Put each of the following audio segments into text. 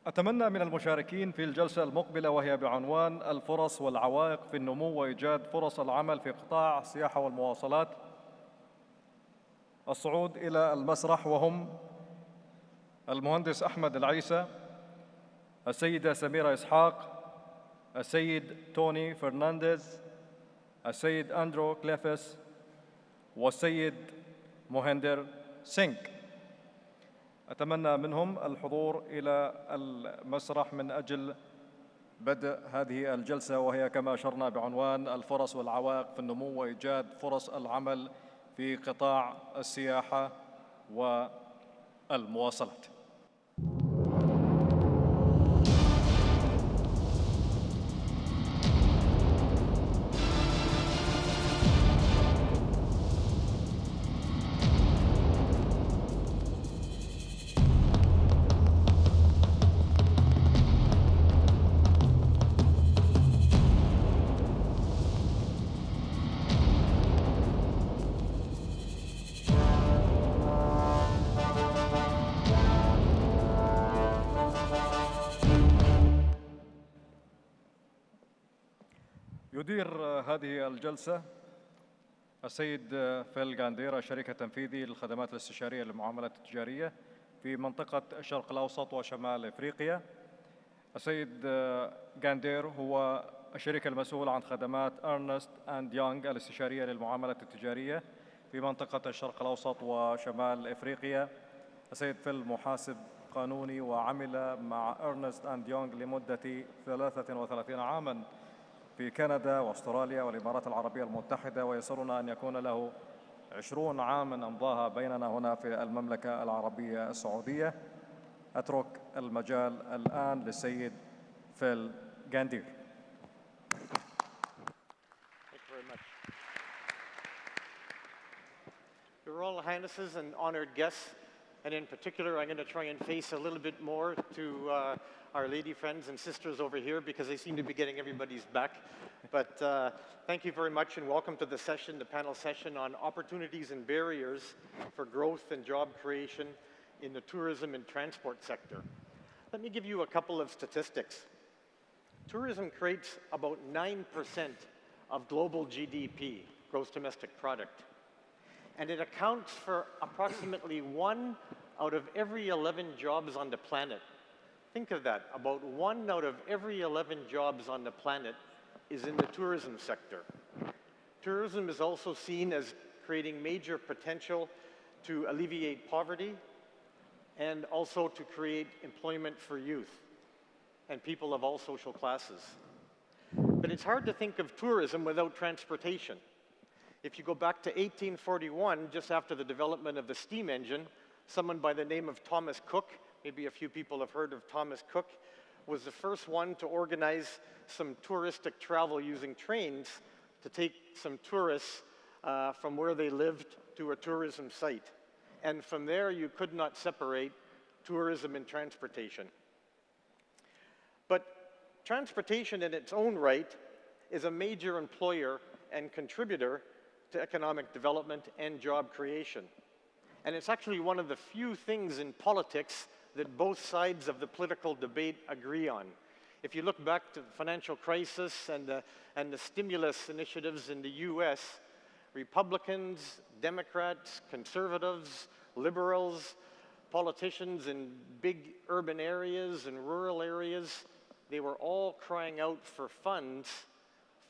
أتمنى من المشاركين في الجلسة المقبلة وهي بعنوان الفرص والعوائق في النمو وإيجاد فرص العمل في قطاع السياحة والمواصلات الصعود إلى المسرح، وهم المهندس أحمد العيسى، السيدة سميرة إسحاق، السيد توني فرنانديز، السيد أندرو كليفس، والسيد مهندر سينغ. أتمنى منهم الحضور إلى المسرح من أجل بدء هذه الجلسة، وهي كما أشرنا بعنوان الفرص والعوائق في النمو وإيجاد فرص العمل في قطاع السياحة والمواصلات. يدير هذه الجلسة السيد فيل غاندير، الشريك التنفيذي للخدمات الاستشارية للمعاملات التجارية في منطقة الشرق الأوسط وشمال إفريقيا. السيد غاندير هو الشريك المسؤول عن خدمات أرنست أند يونغ الاستشارية للمعاملات التجارية في منطقة الشرق الأوسط وشمال إفريقيا. السيد فيل محاسب قانوني وعمل مع أرنست أند يونغ لمدة 33 عاماً في كندا واستراليا والإمارات العربية المتحدة، ويسرنا أن يكون له 20 عاماً أمضاها بيننا هنا في المملكة العربية السعودية. أترك المجال الآن للسيد فيل غاندير. Your Royal Highnesses and honored guests, and in particular, I'm going to try and face a little bit more to our lady friends and sisters over here because they seem to be getting everybody's back. But thank you very much and welcome to the session, the panel session on opportunities and barriers for growth and job creation in the tourism and transport sector. Let me give you a couple of statistics. Tourism creates about 9% of global GDP, gross domestic product. And it accounts for approximately 1 out of every 11 jobs on the planet. Think of that, about 1 out of every 11 jobs on the planet is in the tourism sector. Tourism is also seen as creating major potential to alleviate poverty and also to create employment for youth and people of all social classes. But it's hard to think of tourism without transportation. If you go back to 1841, just after the development of the steam engine, someone by the name of Thomas Cook, maybe a few people have heard of Thomas Cook, was the first one to organize some touristic travel using trains to take some tourists from where they lived to a tourism site. And from there, you could not separate tourism and transportation. But transportation in its own right is a major employer and contributor to economic development and job creation. And it's actually one of the few things in politics that both sides of the political debate agree on. If you look back to the financial crisis and the stimulus initiatives in the US, Republicans, Democrats, conservatives, liberals, politicians in big urban areas and rural areas, they were all crying out for funds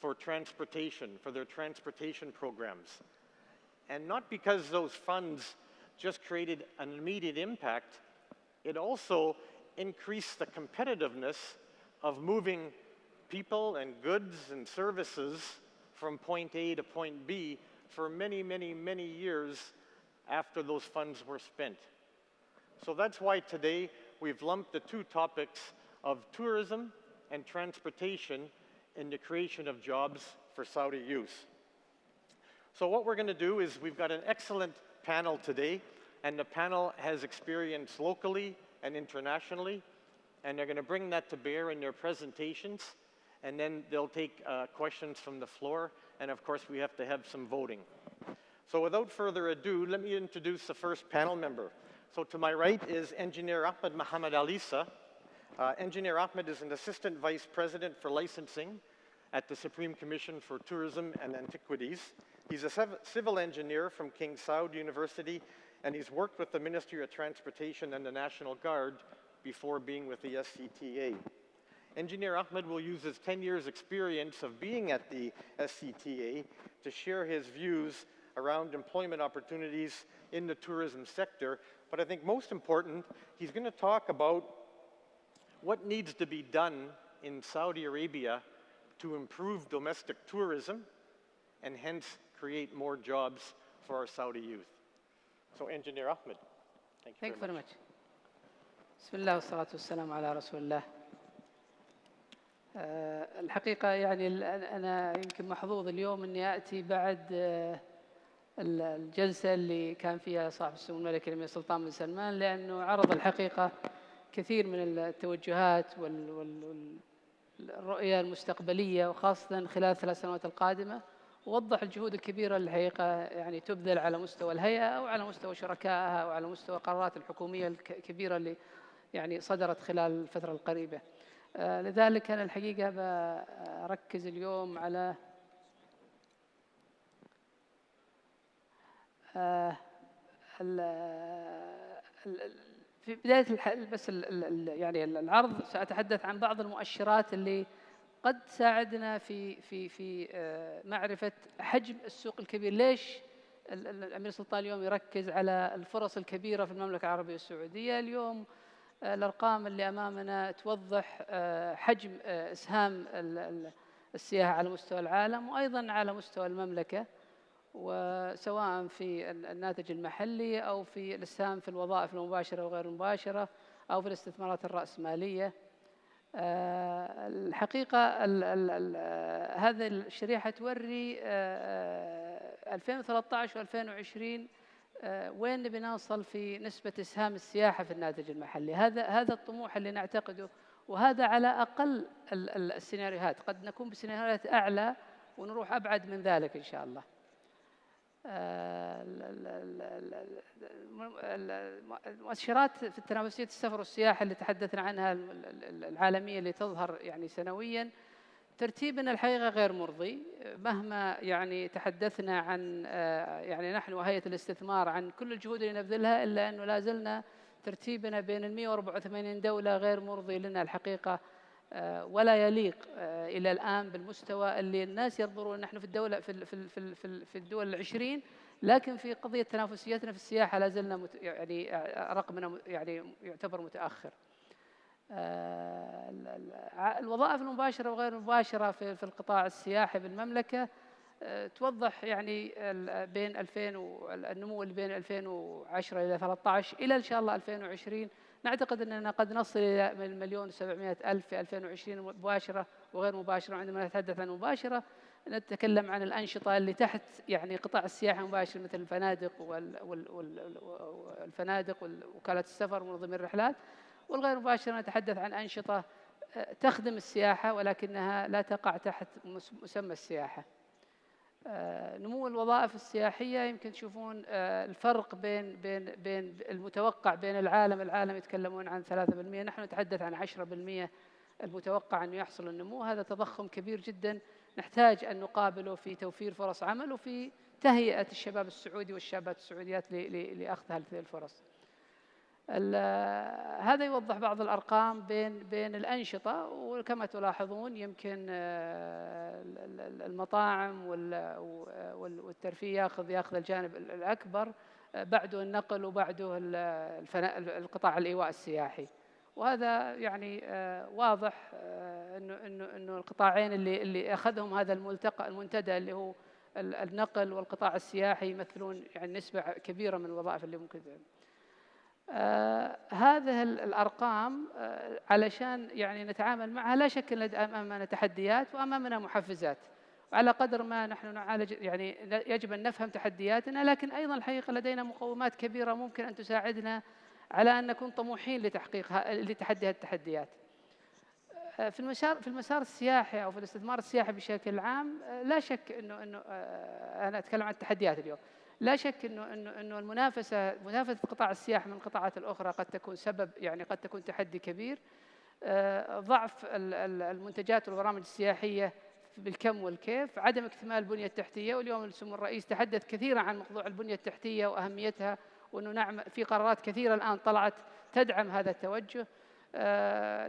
for transportation, for their transportation programs. And not because those funds just created an immediate impact, it also increased the competitiveness of moving people and goods and services from point A to point B for many, many, many years after those funds were spent. So that's why today we've lumped the two topics of tourism and transportation in the creation of jobs for Saudi youth. So what we're going to do is we've got an excellent panel today, and the panel has experience locally and internationally, and they're going to bring that to bear in their presentations, and then they'll take questions from the floor, and of course we have to have some voting. So without further ado, let me introduce the first panel member. So to my right is Engineer Ahmed Mohamed Alisa, Engineer Ahmed is an Assistant Vice President for Licensing at the Supreme Commission for Tourism and Antiquities. He's a civil engineer from King Saud University, and he's worked with the Ministry of Transportation and the National Guard before being with the SCTA. Engineer Ahmed will use his 10 years experience of being at the SCTA to share his views around employment opportunities in the tourism sector. But I think most important, he's going to talk about what needs to be done in Saudi Arabia to improve domestic tourism and hence create more jobs for our Saudi youth. So Engineer Ahmed, thank you very much. بسم الله والصلاة والسلام على رسول الله. الحقيقة يعني أنا يمكن محظوظ اليوم أني آتي بعد الجلسة اللي كان فيها صاحب السمو الملكي الأمير سلطان بن سلمان، لأنه عرض الحقيقة كثير من التوجهات والرؤية المستقبلية، وخاصة خلال 3 سنوات القادمة، ووضح الجهود الكبيرة الحقيقة يعني تبذل على مستوى الهيئة أو على مستوى شركائها أو على مستوى القرارات الحكومية الكبيرة اللي يعني صدرت خلال الفترة القريبة. لذلك أنا الحقيقة بركز اليوم على في بداية بس يعني العرض سأتحدث عن بعض المؤشرات اللي قد تساعدنا في معرفة حجم السوق الكبير. ليش الأمير سلطان اليوم يركز على الفرص الكبيرة في المملكة العربية السعودية؟ اليوم الأرقام اللي أمامنا توضح حجم إسهام السياحة على مستوى العالم وأيضاً على مستوى المملكة، وسواء في الناتج المحلي أو في الإسهام في الوظائف المباشرة وغير المباشرة أو في الاستثمارات الرأسمالية. الحقيقة هذه الشريحة توري 2013 و2020 وين نبي نوصل في نسبة إسهام السياحة في الناتج المحلي. هذا الطموح اللي نعتقده، وهذا على أقل السيناريوهات. قد نكون بسيناريوهات أعلى ونروح أبعد من ذلك إن شاء الله. المؤشرات في التنافسية السفر والسياحة اللي تحدثنا عنها العالمية اللي تظهر يعني سنوياً، ترتيبنا الحقيقة غير مرضي. مهما يعني تحدثنا عن يعني نحن وهيئة الاستثمار عن كل الجهود اللي نبذلها، إلا أنه لا زلنا ترتيبنا بين 184 دولة غير مرضي لنا الحقيقة، ولا يليق إلى الآن بالمستوى اللي الناس ينظرون. نحن في الدولة في الدول 20، لكن في قضية تنافسيتنا في السياحة لا زلنا يعني رقمنا يعني يعتبر متأخر. الوظائف المباشرة وغير المباشرة في القطاع السياحي بالمملكة توضح يعني بين النمو اللي بين 2010 إلى 13 إلى إن شاء الله 2020. نعتقد أننا قد نصل إلى 1,700,000 في 2020 مباشرة وغير مباشرة. عندما نتحدث عن مباشرة نتكلم عن الأنشطة اللي تحت يعني قطاع السياحة المباشر، مثل الفنادق والفنادق ووكالة السفر ومنظمي الرحلات. والغير مباشرة نتحدث عن أنشطة تخدم السياحة ولكنها لا تقع تحت مسمى السياحة. نمو الوظائف السياحية يمكن تشوفون الفرق بين المتوقع بين العالم يتكلمون عن 3%، نحن نتحدث عن 10% المتوقع أن يحصل النمو. هذا تضخم كبير جدا نحتاج أن نقابله في توفير فرص عمل وفي تهيئة الشباب السعودي والشابات السعوديات لأخذ هذه الفرص. هذا يوضح بعض الأرقام بين الأنشطة، وكما تلاحظون يمكن المطاعم والترفيه ياخذ الجانب الأكبر، بعده النقل وبعده القطاع الإيواء السياحي. وهذا يعني واضح إنه القطاعين اللي أخذهم هذا المنتدى اللي هو النقل والقطاع السياحي يمثلون يعني نسبة كبيرة من الوظائف اللي ممكن هذه الأرقام علشان يعني نتعامل معها. لا شك أن أمامنا تحديات وأمامنا محفزات، وعلى قدر ما نحن نعالج يعني يجب أن نفهم تحدياتنا، لكن أيضا الحقيقة لدينا مقومات كبيرة ممكن أن تساعدنا على أن نكون طموحين لتحدي هذه التحديات. في المسار السياحي أو في الاستثمار السياحي بشكل عام، لا شك أنه أنا أتكلم عن التحديات اليوم. لا شك انه منافسه قطاع السياحه من القطاعات الاخرى قد تكون سبب، يعني قد تكون تحدي كبير. ضعف المنتجات والبرامج السياحية بالكم والكيف، عدم اكتمال البنية التحتية. واليوم سمو الرئيس تحدث كثيرا عن موضوع البنية التحتية وأهميتها، وأنه نعم في قرارات كثيرة الآن طلعت تدعم هذا التوجه.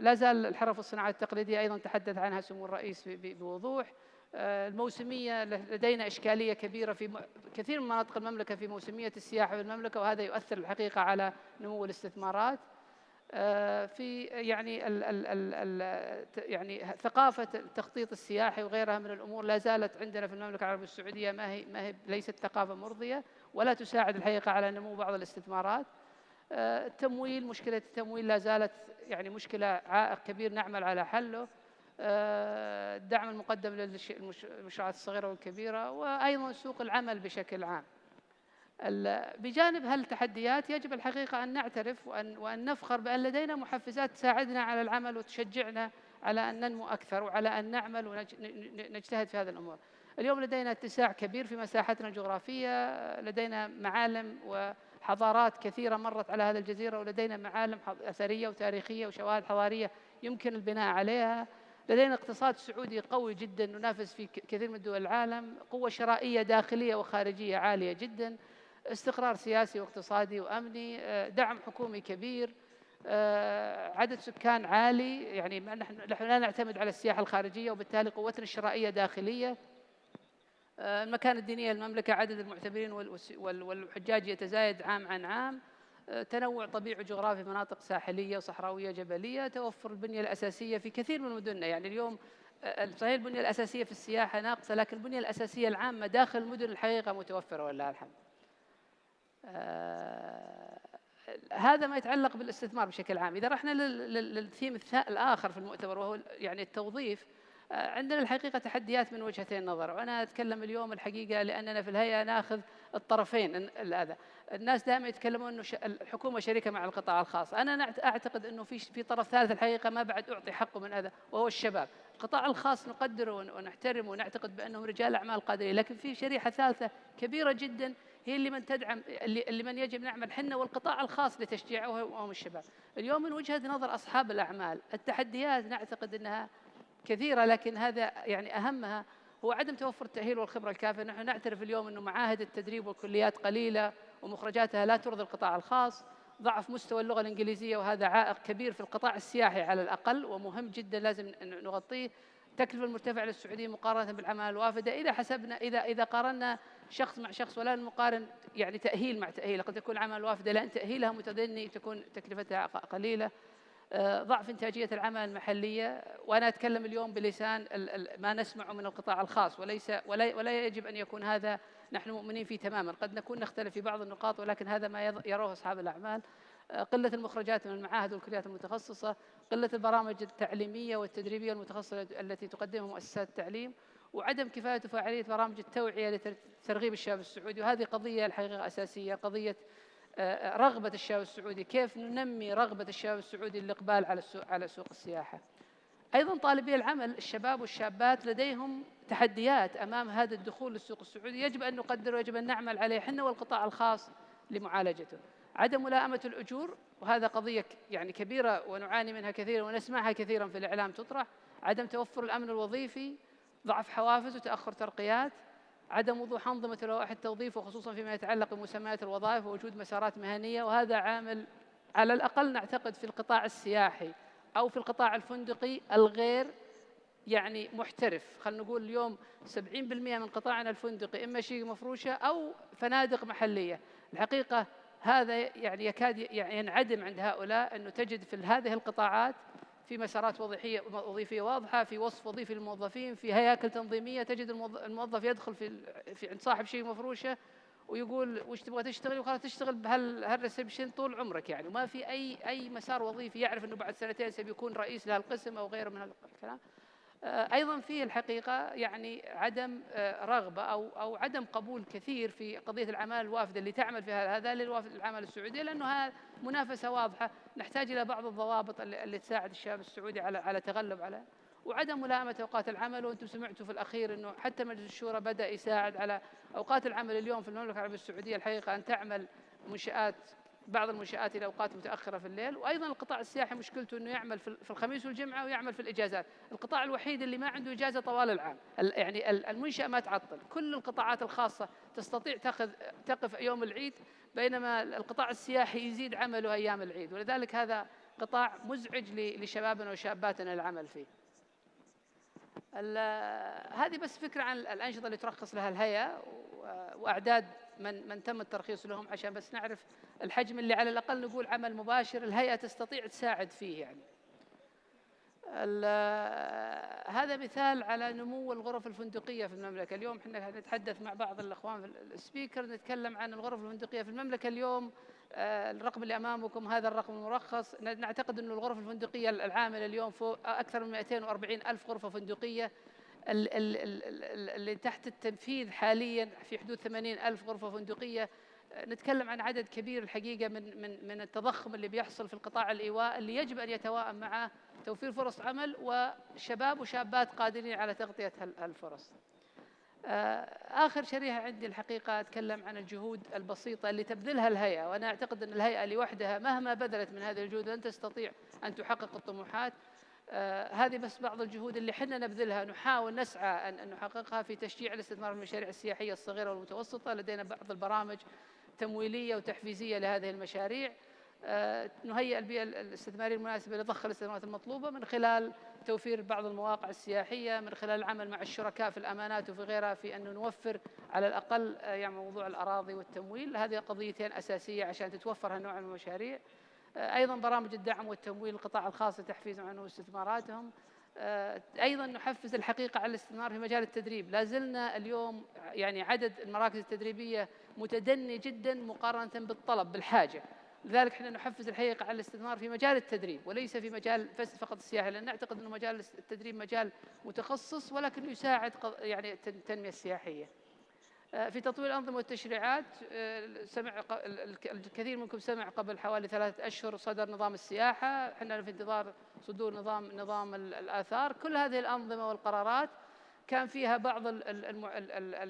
لا زال الحرف والصناعات التقليدية أيضا تحدث عنها سمو الرئيس بوضوح. الموسمية لدينا إشكالية كبيرة في كثير من مناطق المملكة في موسمية السياحة في المملكة، وهذا يؤثر الحقيقة على نمو الاستثمارات. في يعني ثقافة التخطيط السياحي وغيرها من الأمور لا زالت عندنا في المملكة العربية السعودية ليست ثقافة مرضية ولا تساعد الحقيقة على نمو بعض الاستثمارات. التمويل، مشكلة التمويل لا زالت يعني مشكلة عائق كبير نعمل على حله. الدعم المقدم للمشروعات الصغيرة والكبيرة، وأيضا سوق العمل بشكل عام. بجانب هالتحديات يجب الحقيقة أن نعترف وأن نفخر بأن لدينا محفزات تساعدنا على العمل وتشجعنا على أن ننمو أكثر وعلى أن نعمل ونجتهد في هذه الأمور. اليوم لدينا اتساع كبير في مساحتنا الجغرافية، لدينا معالم وحضارات كثيرة مرت على هذه الجزيرة، ولدينا معالم أثرية وتاريخية وشواهد حضارية يمكن البناء عليها. لدينا اقتصاد سعودي قوي جدا ينافس في كثير من دول العالم، قوة شرائية داخلية وخارجية عالية جدا، استقرار سياسي واقتصادي وأمني، دعم حكومي كبير، عدد سكان عالي. يعني نحن لا نعتمد على السياحة الخارجية، وبالتالي قوتنا الشرائية داخلية. المكانة الدينية للمملكة، عدد المعتمرين والحجاج يتزايد عام عن عام، تنوع طبيعي وجغرافي، مناطق ساحلية وصحراوية جبلية، توفر البنية الأساسية في كثير من مدننا. يعني اليوم صحيح البنية الأساسية في السياحة ناقصة، لكن البنية الأساسية العامة داخل المدن الحقيقة متوفرة ولله الحمد. هذا ما يتعلق بالاستثمار بشكل عام. إذا رحنا للثيم الآخر في المؤتمر وهو يعني التوظيف، عندنا الحقيقة تحديات من وجهتين نظر، وأنا أتكلم اليوم الحقيقة لأننا في الهيئة ناخذ الطرفين. هذا الناس دائما يتكلمون أنه الحكومة شريكة مع القطاع الخاص. أنا أعتقد أنه في طرف ثالث الحقيقة ما بعد أعطي حقه من هذا، وهو الشباب. القطاع الخاص نقدره ونحترمه ونعتقد بأنهم رجال أعمال قادرين، لكن في شريحة ثالثة كبيرة جدا هي اللي من تدعم، اللي من يجب نعمل حنا والقطاع الخاص لتشجيعه، وهم الشباب. اليوم من وجهة نظر أصحاب الأعمال التحديات نعتقد أنها كثيرة، لكن هذا يعني أهمها هو عدم توفر التأهيل والخبرة الكافية. نحن نعترف اليوم أنه معاهد التدريب والكليات قليلة ومخرجاتها لا ترضي القطاع الخاص، ضعف مستوى اللغة الإنجليزية وهذا عائق كبير في القطاع السياحي على الأقل ومهم جدا لازم نغطيه. التكلفة المرتفعة للسعوديين مقارنة بالعمالة الوافدة، إذا حسبنا إذا قارنا شخص مع شخص ولا نقارن يعني تأهيل مع تأهيل، قد يكون العمالة الوافدة لأن تأهيلها متدني تكون تكلفتها قليلة. ضعف إنتاجية العمل المحلية، وأنا أتكلم اليوم بلسان ما نسمعه من القطاع الخاص، ولا يجب أن يكون هذا نحن مؤمنين فيه تماما. قد نكون نختلف في بعض النقاط، ولكن هذا ما يروه أصحاب الأعمال. قلة المخرجات من المعاهد والكليات المتخصصة، قلة البرامج التعليمية والتدريبية المتخصصة التي تقدمها مؤسسات التعليم، وعدم كفاية وفاعلية برامج التوعية لترغيب الشباب السعودي. وهذه قضية الحقيقة أساسية، قضية رغبة الشباب السعودي، كيف ننمي رغبة الشباب السعودي للإقبال على سوق السياحة. أيضا طالبي العمل الشباب والشابات لديهم تحديات أمام هذا الدخول للسوق السعودي، يجب أن نقدر ويجب أن نعمل عليه حنا والقطاع الخاص لمعالجته. عدم ملائمة الأجور، وهذا قضية يعني كبيرة ونعاني منها كثيرا ونسمعها كثيرا في الإعلام تطرح. عدم توفر الأمن الوظيفي، ضعف حوافز وتأخر ترقيات، عدم وضوح أنظمة لوائح التوظيف وخصوصا فيما يتعلق بمسميات الوظائف ووجود مسارات مهنية، وهذا عامل على الأقل نعتقد في القطاع السياحي أو في القطاع الفندقي الغير يعني محترف. خلينا نقول اليوم 70% من قطاعنا الفندقي إما شيء مفروشة أو فنادق محلية. الحقيقة هذا يعني يكاد ينعدم عند هؤلاء، أنه تجد في هذه القطاعات في مسارات وظيفية واضحة، في وصف وظيفي للموظفين، في هياكل تنظيمية. تجد الموظف يدخل في عند صاحب شيء مفروشة ويقول وش تبغى تشتغل، وخلاص تشتغل بهالريسبشن طول عمرك يعني، وما في أي مسار وظيفي يعرف أنه بعد سنتين سيكون رئيس لهالقسم أو غيره من هالكلام. أيضا فيه الحقيقة يعني عدم رغبة أو عدم قبول كثير في قضية العمالة الوافدة اللي تعمل في هذا للعمالة السعودية، لأنه منافسة واضحة. نحتاج إلى بعض الضوابط اللي تساعد الشباب السعودي على تغلب على، وعدم ملائمة أوقات العمل. وأنتم سمعتوا في الأخير أنه حتى مجلس الشورى بدأ يساعد على أوقات العمل. اليوم في المملكة العربية السعودية الحقيقة أن تعمل منشآت بعض المنشآت إلى أوقات متأخرة في الليل. وأيضا القطاع السياحي مشكلته أنه يعمل في الخميس والجمعة ويعمل في الإجازات، القطاع الوحيد اللي ما عنده إجازة طوال العام، يعني المنشأة ما تعطل. كل القطاعات الخاصة تستطيع تقف يوم العيد، بينما القطاع السياحي يزيد عمله أيام العيد، ولذلك هذا قطاع مزعج لشبابنا وشاباتنا العمل فيه. هذه بس فكرة عن الأنشطة اللي ترخص لها الهيئة وأعداد من تم الترخيص لهم، عشان بس نعرف الحجم اللي على الأقل نقول عمل مباشر الهيئة تستطيع تساعد فيه. يعني هذا مثال على نمو الغرف الفندقية في المملكة. اليوم احنا نتحدث مع بعض الأخوان في السبيكر، نتكلم عن الغرف الفندقية في المملكة اليوم. الرقم اللي أمامكم هذا الرقم المرخص. نعتقد أن الغرف الفندقية العاملة اليوم فوق أكثر من 240 ألف غرفة فندقية. اللي تحت التنفيذ حاليا في حدود 80 ألف غرفة فندقية. نتكلم عن عدد كبير الحقيقة من التضخم اللي بيحصل في القطاع الإيواء، اللي يجب أن يتواءم مع توفير فرص عمل وشباب وشابات قادرين على تغطية هالفرص. آخر شريحة عندي الحقيقة أتكلم عن الجهود البسيطة اللي تبذلها الهيئة، وأنا أعتقد أن الهيئة لوحدها مهما بذلت من هذه الجهود لن تستطيع أن تحقق الطموحات. هذه بس بعض الجهود اللي حنا نبذلها، نحاول نسعى أن نحققها في تشجيع الاستثمار في المشاريع السياحية الصغيرة والمتوسطة. لدينا بعض البرامج تمويلية وتحفيزية لهذه المشاريع. نهيئ البيئة الاستثمارية المناسبة لضخ الاستثمارات المطلوبة من خلال توفير بعض المواقع السياحية، من خلال العمل مع الشركاء في الأمانات وفي غيرها في أن نوفر على الأقل يعني موضوع الأراضي والتمويل. هذه قضيتين أساسية عشان تتوفر هالنوع من المشاريع. أيضا برامج الدعم والتمويل للقطاع الخاص لتحفيز عنهم استثماراتهم. أيضا نحفز الحقيقة على الاستثمار في مجال التدريب. لا زلنا اليوم يعني عدد المراكز التدريبية متدني جدا مقارنة بالطلب بالحاجة. لذلك احنا نحفز الحقيقة على الاستثمار في مجال التدريب وليس في مجال فقط السياحة، لأن نعتقد أن مجال التدريب مجال متخصص ولكن يساعد يعني التنمية السياحية. في تطوير الأنظمة والتشريعات، الكثير منكم سمع قبل حوالي 3 أشهر صدر نظام السياحة، احنا في انتظار صدور نظام الآثار. كل هذه الأنظمة والقرارات كان فيها بعض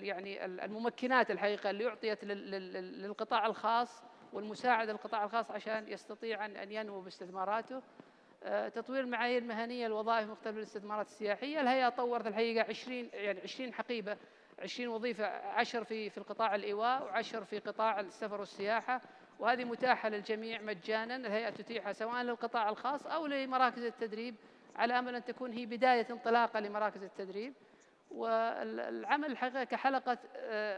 يعني الممكنات الحقيقة اللي أعطيت للقطاع الخاص والمساعدة للقطاع الخاص عشان يستطيع أن ينمو باستثماراته. تطوير المعايير المهنية للوظائف مختلف الاستثمارات السياحية. الهيئة طورت الحقيقة 20 حقيبة، 20 وظيفة، 10 في القطاع الإيواء و10 في قطاع السفر والسياحة، وهذه متاحة للجميع مجانا. الهيئة تتيحها سواء للقطاع الخاص أو لمراكز التدريب، على أمل أن تكون هي بداية انطلاقة لمراكز التدريب. والعمل الحقيقة كحلقة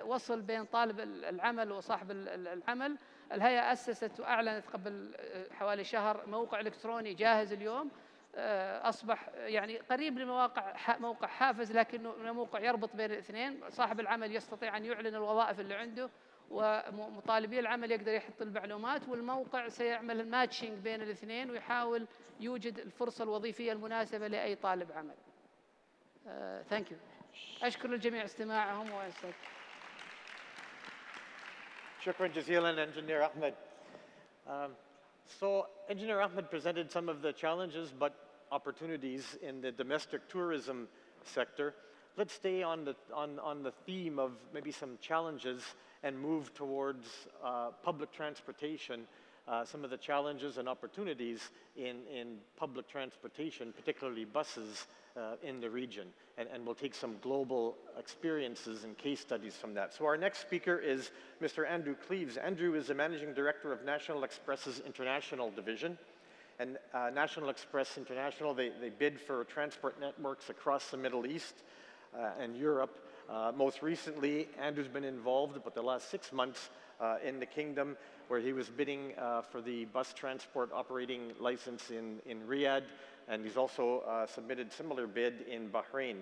وصل بين طالب العمل وصاحب العمل. الهيئة أسست وأعلنت قبل حوالي شهر موقع إلكتروني جاهز اليوم، أصبح يعني قريب موقع حافز، لكنه موقع يربط بين الاثنين. صاحب العمل يستطيع أن يعلن الوظائف اللي عنده، ومطالبي العمل يقدر يحط المعلومات، والموقع سيعمل الماتشنج بين الاثنين ويحاول يوجد الفرصة الوظيفية المناسبة لأي طالب عمل. ثانك يو. أشكر الجميع استماعهم وأستاذ. Shukran jazilan, Engineer Ahmed. So Engineer Ahmed presented some of the challenges but opportunities in the domestic tourism sector. Let's stay on the theme of maybe some challenges and move towards public transportation, some of the challenges and opportunities in public transportation, particularly buses in the region. And we'll take some global experiences and case studies from that. So our next speaker is Mr. Andrew Cleaves. Andrew is the Managing Director of National Express's International Division. And National Express International, they bid for transport networks across the Middle East and Europe. Most recently, Andrew's been involved, but the last 6 months in the Kingdom, where he was bidding for the bus transport operating license in Riyadh, and he's also submitted similar bid in Bahrain.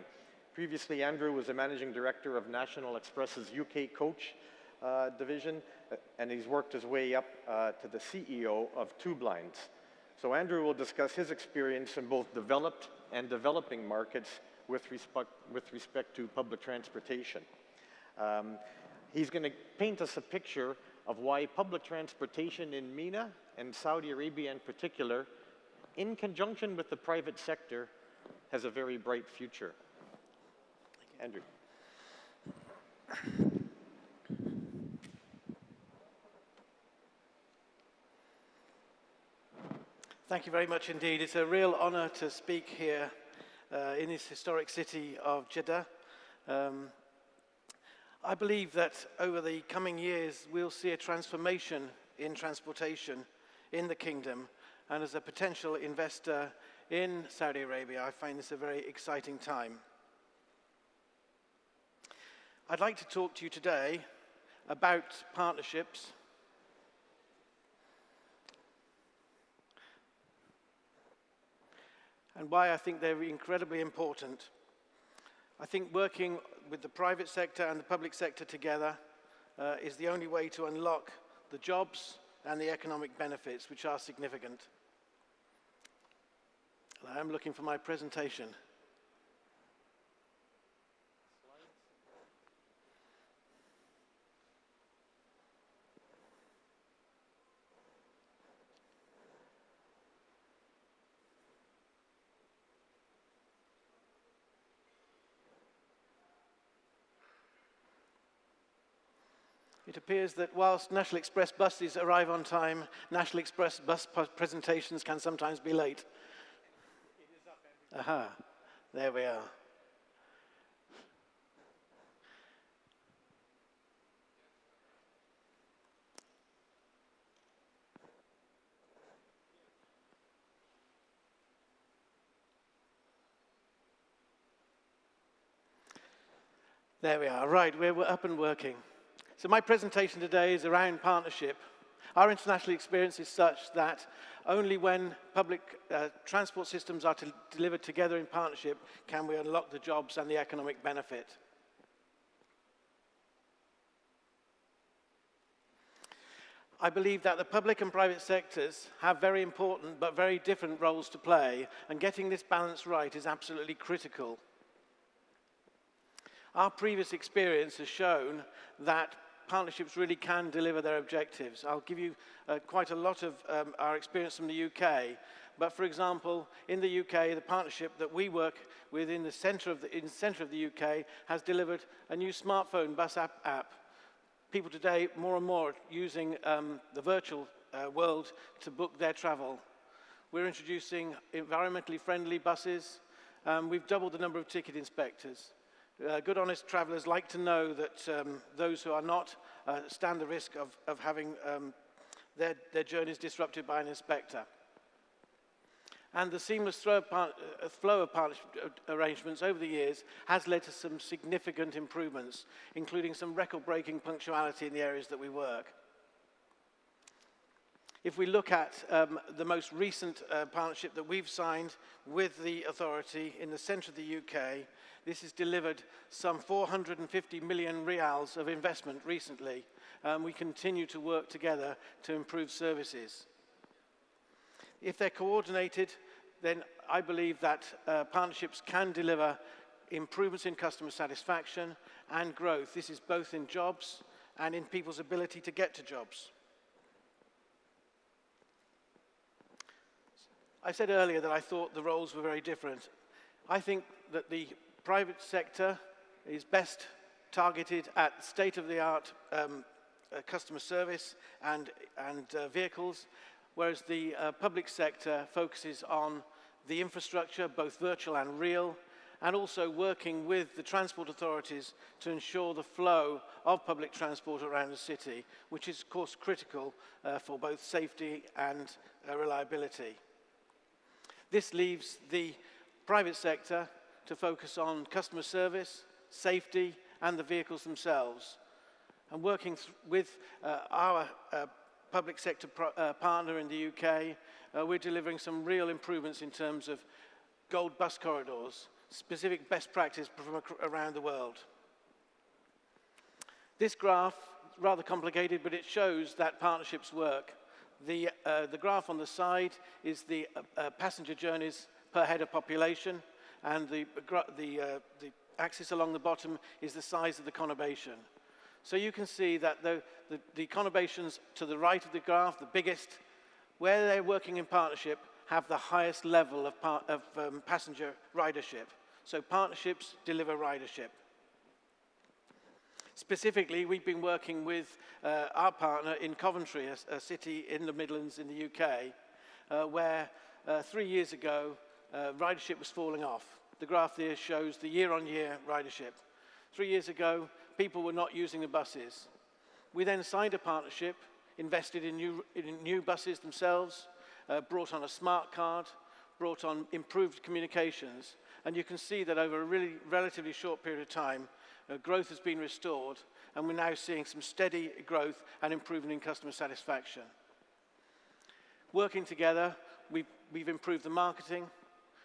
Previously, Andrew was the Managing Director of National Express's UK Coach division, and he's worked his way up to the CEO of Tube Lines. So Andrew will discuss his experience in both developed and developing markets with respect to public transportation. He's going to paint us a picture of why public transportation in MENA and Saudi Arabia in particular, in conjunction with the private sector, has a very bright future. Andrew. Thank you very much indeed. It's a real honor to speak here in this historic city of Jeddah. I believe that over the coming years, we'll see a transformation in transportation in the kingdom. And as a potential investor in Saudi Arabia, I find this a very exciting time. I'd like to talk to you today about partnerships, and why I think they're incredibly important. I think working with the private sector and the public sector together is the only way to unlock the jobs and the economic benefits, which are significant. I am looking for my presentation. It appears that whilst National Express buses arrive on time, National Express bus presentations can sometimes be late. Aha, there we are. There we are. Right, we're up and working. So my presentation today is around partnership. Our international experience is such that only when public transport systems are delivered together in partnership can we unlock the jobs and the economic benefit. I believe that the public and private sectors have very important but very different roles to play, and getting this balance right is absolutely critical. Our previous experience has shown that partnerships really can deliver their objectives. I'll give you quite a lot of our experience from the UK. But for example, in the UK, the partnership that we work with in the centre of the UK has delivered a new smartphone bus app. People today, more and more, using the virtual world to book their travel. We're introducing environmentally friendly buses. We've doubled the number of ticket inspectors. Good, honest travellers like to know that those who are not stand the risk of having their journeys disrupted by an inspector. And the seamless flow of partnership arrangements over the years has led to some significant improvements, including some record-breaking punctuality in the areas that we work. If we look at the most recent partnership that we've signed with the authority in the centre of the UK, this has delivered some 450 million riyals of investment recently. We continue to work together to improve services. If they're coordinated, then I believe that partnerships can deliver improvements in customer satisfaction and growth. This is both in jobs and in people's ability to get to jobs. I said earlier that I thought the roles were very different. I think that the private sector is best targeted at state-of-the-art customer service and vehicles, whereas the public sector focuses on the infrastructure, both virtual and real, and also working with the transport authorities to ensure the flow of public transport around the city, which is, of course, critical for both safety and reliability. This leaves the private sector to focus on customer service, safety, and the vehicles themselves. And working with our public sector partner in the UK, we're delivering some real improvements in terms of gold bus corridors, specific best practice from around the world. This graph is rather complicated, but it shows that partnerships work. The graph on the side is the passenger journeys per head of population, and the axis along the bottom is the size of the conurbation. So you can see that the conurbations to the right of the graph, the biggest, where they're working in partnership, have the highest level of passenger ridership. So partnerships deliver ridership. Specifically, we've been working with our partner in Coventry, a city in the Midlands in the UK, where 3 years ago, ridership was falling off. The graph there shows the year-on-year ridership. 3 years ago, people were not using the buses. We then signed a partnership, invested in new buses themselves, brought on a smart card, brought on improved communications, and you can see that over a really relatively short period of time, growth has been restored, and we're now seeing some steady growth and improvement in customer satisfaction. Working together, we've improved the marketing,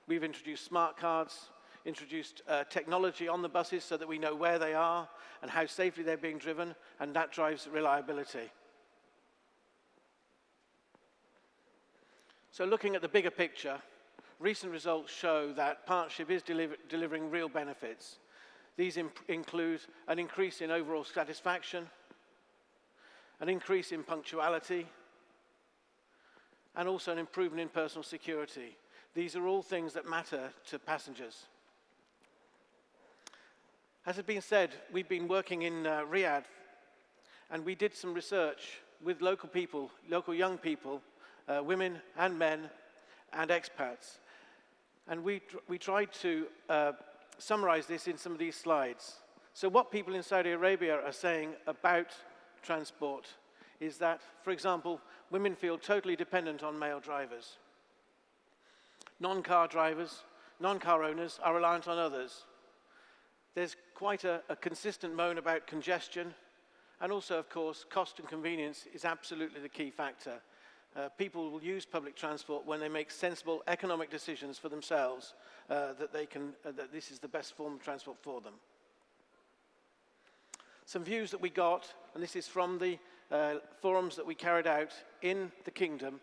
we've introduced smart cards, introduced technology on the buses so that we know where they are and how safely they're being driven, and that drives reliability. So looking at the bigger picture, recent results show that partnership is delivering real benefits. These include an increase in overall satisfaction, an increase in punctuality, and also an improvement in personal security. These are all things that matter to passengers. As has been said, we've been working in Riyadh, and we did some research with local people, local young people, women and men, and expats. And we tried to summarize this in some of these slides. So what people in Saudi Arabia are saying about transport is that, for example, women feel totally dependent on male drivers. Non-car drivers, non-car owners are reliant on others. There's quite a consistent moan about congestion, and also, of course, cost and convenience is absolutely the key factor. People will use public transport when they make sensible economic decisions for themselves, that this is the best form of transport for them. Some views that we got, and this is from the forums that we carried out in the Kingdom,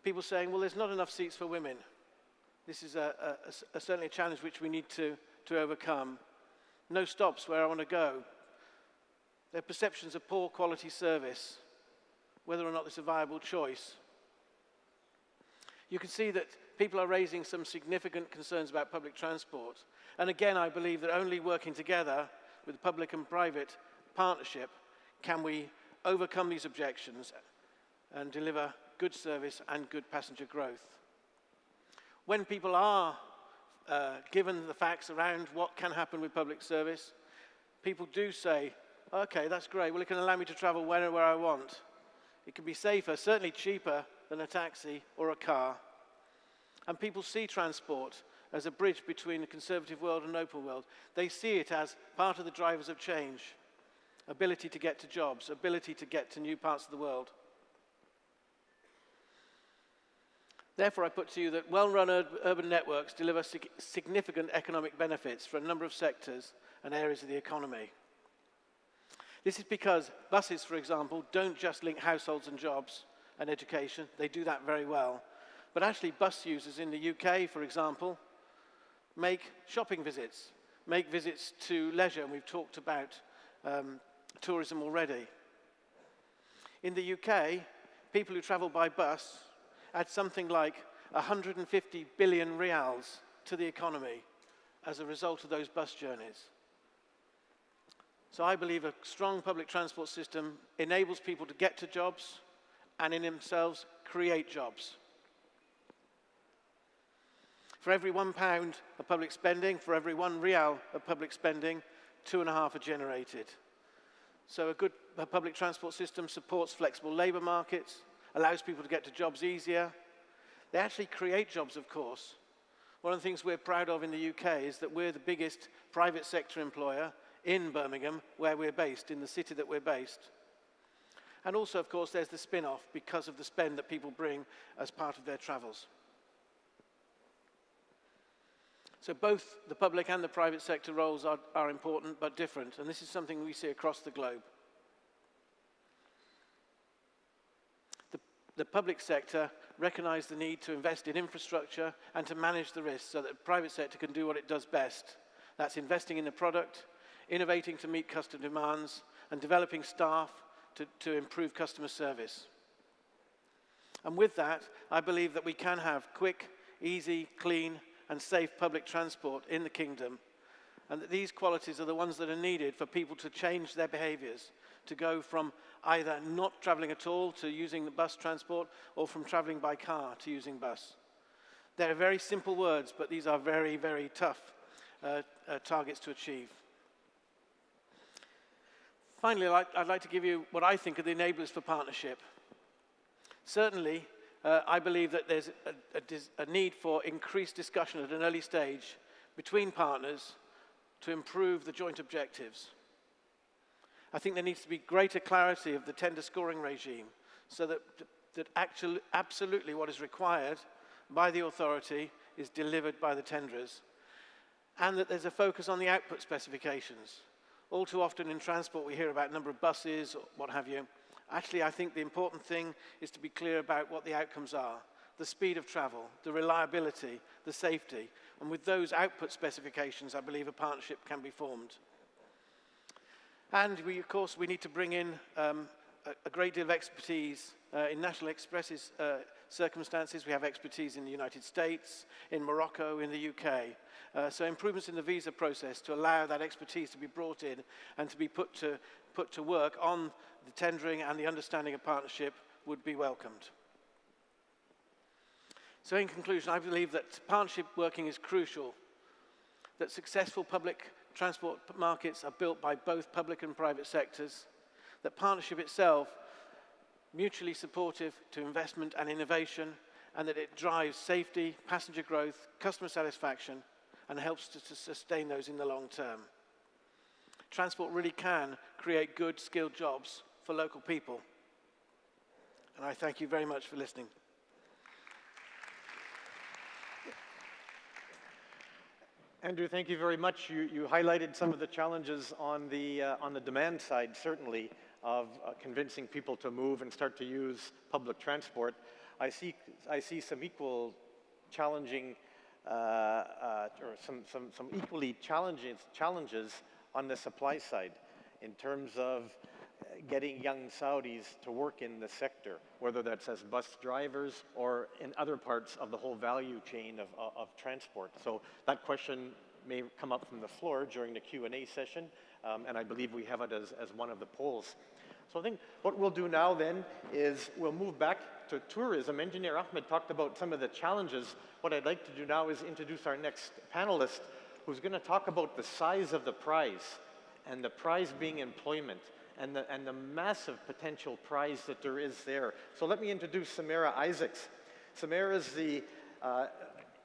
people saying, well, there's not enough seats for women. This is certainly a challenge which we need to overcome. No stops where I want to go. Their perceptions of poor quality service, whether or not it's a viable choice. You can see that people are raising some significant concerns about public transport. And again, I believe that only working together with public and private partnership can we overcome these objections and deliver good service and good passenger growth. When people are given the facts around what can happen with public service, people do say, okay, that's great, well, it can allow me to travel when and where I want. It can be safer, certainly cheaper than a taxi or a car. And people see transport as a bridge between a conservative world and an open world. They see it as part of the drivers of change, ability to get to jobs, ability to get to new parts of the world. Therefore, I put to you that well-run urban networks deliver significant economic benefits for a number of sectors and areas of the economy. This is because buses, for example, don't just link households and jobs and education. They do that very well. But actually, bus users in the UK, for example, make shopping visits, make visits to leisure, and we've talked about tourism already. In the UK, people who travel by bus add something like 150 billion riyals to the economy as a result of those bus journeys. So I believe a strong public transport system enables people to get to jobs and in themselves create jobs. For every £1 of public spending, for every £1 riyal of public spending, 2.5 are generated. So a good public transport system supports flexible labour markets, allows people to get to jobs easier. They actually create jobs, of course. One of the things we're proud of in the UK is that we're the biggest private sector employer in Birmingham, where we're based, in the city that we're based. And also, of course, there's the spin-off because of the spend that people bring as part of their travels. So both the public and the private sector roles are important but different, and this is something we see across the globe. The public sector recognised the need to invest in infrastructure and to manage the risks so that the private sector can do what it does best. That's investing in the product, innovating to meet customer demands, and developing staff to improve customer service. And with that, I believe that we can have quick, easy, clean, and safe public transport in the Kingdom, and that these qualities are the ones that are needed for people to change their behaviours, to go from either not traveling at all to using the bus transport, or from traveling by car to using bus. They're very simple words, but these are very, very tough targets to achieve. Finally, I'd like to give you what I think are the enablers for partnership. Certainly, I believe that there's a need for increased discussion at an early stage between partners to improve the joint objectives. I think there needs to be greater clarity of the tender scoring regime so that actually, absolutely what is required by the authority is delivered by the tenderers, and that there's a focus on the output specifications. All too often in transport we hear about number of buses or what have you. Actually, I think the important thing is to be clear about what the outcomes are, the speed of travel, the reliability, the safety, and with those output specifications, I believe a partnership can be formed. And of course, we need to bring in a great deal of expertise in National Express's circumstances. We have expertise in the United States, in Morocco, in the UK. So improvements in the visa process to allow that expertise to be brought in and to be put to work on the tendering and the understanding of partnership would be welcomed. So in conclusion, I believe that partnership working is crucial, that successful public transport markets are built by both public and private sectors, that partnership itself mutually supportive to investment and innovation, and that it drives safety, passenger growth, customer satisfaction, and helps to sustain those in the long term. Transport really can create good, skilled jobs for local people. And I thank you very much for listening. Andrew, thank you very much. You highlighted some of the challenges on the demand side, certainly, of convincing people to move and start to use public transport. I see some equal challenging, or some equally challenges on the supply side in terms of getting young Saudis to work in the sector, whether that's as bus drivers or in other parts of the whole value chain of transport. So that question may come up from the floor during the Q&A session, and I believe we have it as one of the polls. So I think what we'll do now then is we'll move back to tourism. Engineer Ahmed talked about some of the challenges. What I'd like to do now is introduce our next panelist, who's going to talk about the size of the prize, and the prize being employment, and the massive potential prize that there is there. So let me introduce Samira Isaacs. Samira is the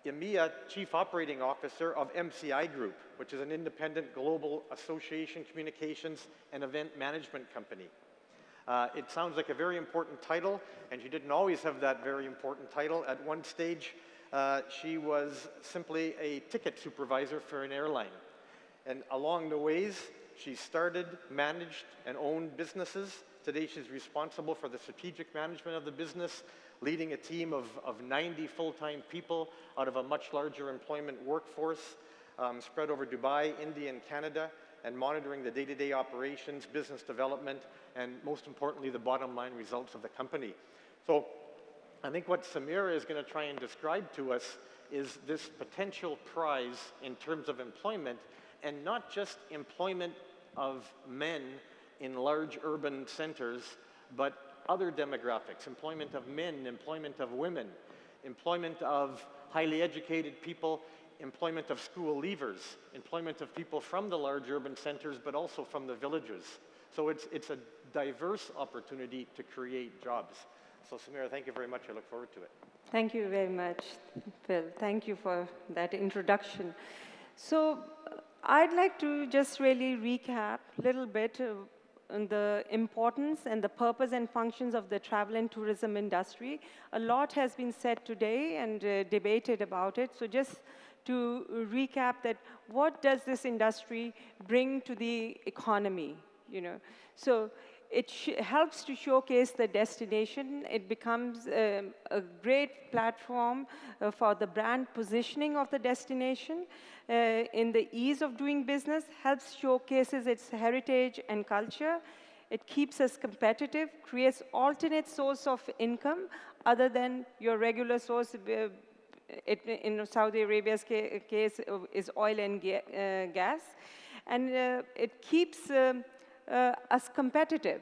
EMEA Chief Operating Officer of MCI Group, which is an independent global association communications and event management company. It sounds like a very important title, and she didn't always have that very important title. At one stage, she was simply a ticket supervisor for an airline. And along the ways, she started, managed, and owned businesses. Today, she's responsible for the strategic management of the business, leading a team of 90 full-time people out of a much larger employment workforce, spread over Dubai, India, and Canada, and monitoring the day-to-day operations, business development, and most importantly, the bottom line results of the company. So I think what Samira is going to try and describe to us is this potential prize in terms of employment, and not just employment of men in large urban centers, but other demographics, employment of men, employment of women, employment of highly educated people, employment of school leavers, employment of people from the large urban centers, but also from the villages. So it's a diverse opportunity to create jobs. So Samira, thank you very much. I look forward to it. Thank you very much, Phil. Thank you for that introduction. So I'd like to just really recap a little bit on the importance and the purpose and functions of the travel and tourism industry. A lot has been said today and debated about it. So just to recap that, what does this industry bring to the economy? So it helps to showcase the destination. It becomes a great platform for the brand positioning of the destination. In the ease of doing business, helps showcases its heritage and culture. It keeps us competitive, creates alternate source of income other than your regular source. In Saudi Arabia's case is oil and gas. And it keeps us competitive.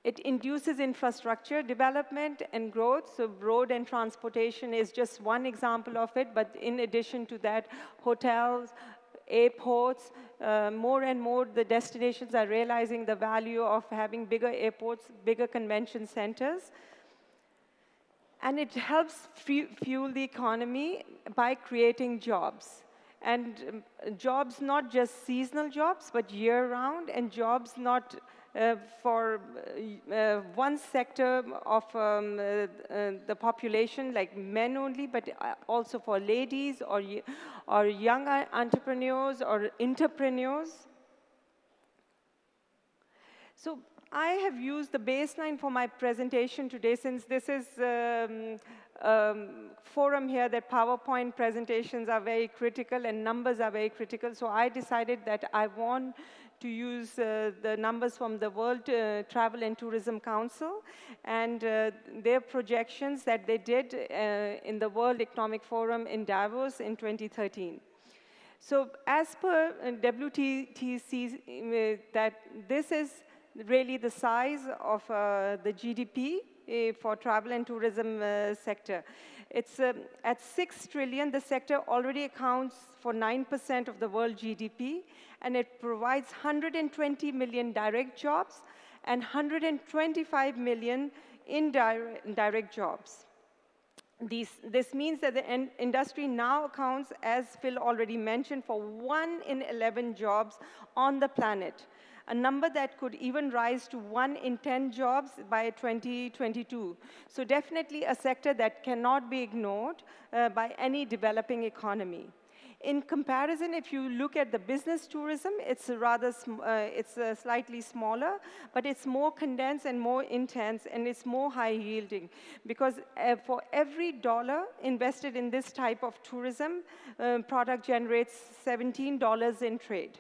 It induces infrastructure development and growth. So road and transportation is just one example of it. But in addition to that, hotels, airports, more and more the destinations are realizing the value of having bigger airports, bigger convention centers. And it helps fuel the economy by creating jobs. And jobs, not just seasonal jobs, but year-round, and jobs not for one sector of the population, like men only, but also for ladies or young entrepreneurs or entrepreneurs. So I have used the baseline for my presentation today, since this is forum here that PowerPoint presentations are very critical and numbers are very critical. So I decided that I want to use the numbers from the World Travel and Tourism Council and their projections that they did in the World Economic Forum in Davos in 2013. So as per WTTC, that this is really the size of the GDP for travel and tourism sector. It's at 6 trillion, the sector already accounts for 9% of the world GDP, and it provides 120 million direct jobs and 125 million indirect jobs. This means that the industry now accounts, as Phil already mentioned, for 1 in 11 jobs on the planet, a number that could even rise to 1 in 10 jobs by 2022. So definitely a sector that cannot be ignored by any developing economy. In comparison, if you look at the business tourism, it's rather slightly smaller, but it's more condensed and more intense, and it's more high yielding, because for every dollar invested in this type of tourism, product generates $17 in trade.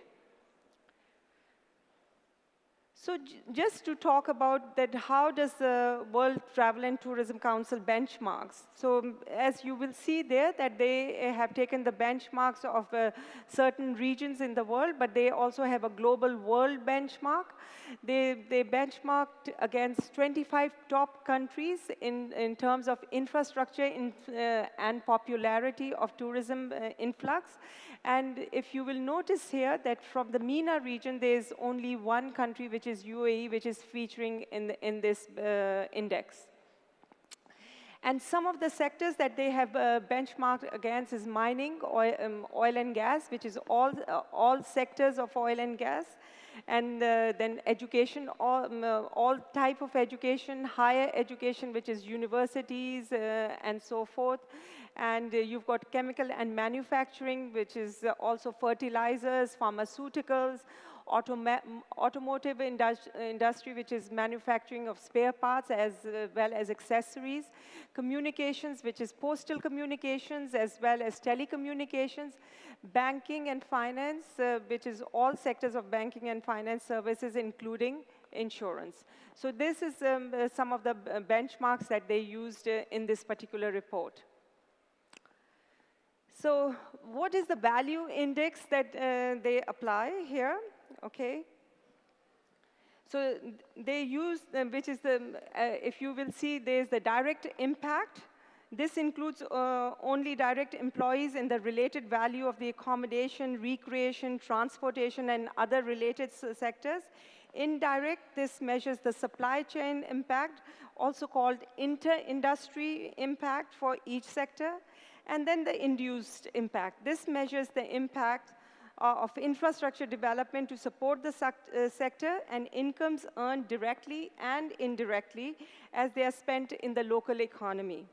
So just to talk about that, how does the World Travel and Tourism Council benchmarks? So as you will see there, that they have taken the benchmarks of certain regions in the world, but they also have a global world benchmark. They benchmarked against 25 top countries in terms of infrastructure and popularity of tourism influx. And if you will notice here that from the MENA region, there's only one country, which is UAE, which is featuring in this index. And some of the sectors that they have benchmarked against is mining, oil and gas, which is all sectors of oil and gas, and then education, all type of education, higher education, which is universities and so forth. And you've got chemical and manufacturing, which is also fertilizers, pharmaceuticals, automotive industry, which is manufacturing of spare parts as well as accessories, communications, which is postal communications as well as telecommunications, banking and finance, which is all sectors of banking and finance services, including insurance. So this is some of the benchmarks that they used in this particular report. So what is the value index that they apply here? Okay. So they use, which is the, if you will see, there's the direct impact. This includes only direct employees in the related value of the accommodation, recreation, transportation, and other related sectors. Indirect, this measures the supply chain impact, also called inter-industry impact for each sector. And then the induced impact. This measures the impact of infrastructure development to support the sector and incomes earned directly and indirectly as they are spent in the local economy.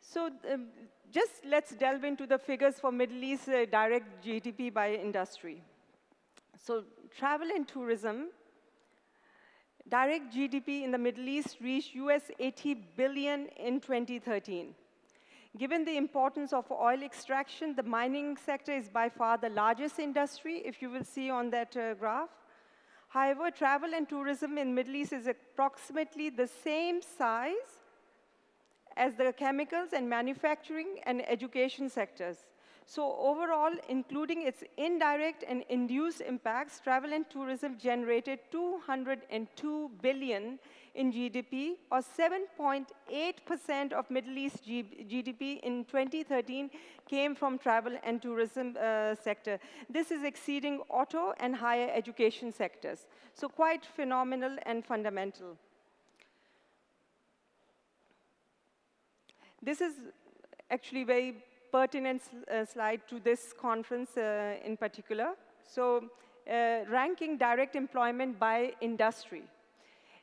So just let's delve into the figures for Middle East direct GDP by industry. So travel and tourism, direct GDP in the Middle East reached US 80 billion in 2013. Given the importance of oil extraction, the mining sector is by far the largest industry, if you will see on that graph. However, travel and tourism in the Middle East is approximately the same size as the chemicals and manufacturing and education sectors. So overall, including its indirect and induced impacts, travel and tourism generated 202 billion in GDP, or 7.8% of Middle East GDP in 2013 came from travel and tourism sector. This is exceeding auto and higher education sectors. So quite phenomenal and fundamental. This is actually very pertinent slide to this conference in particular. So ranking direct employment by industry.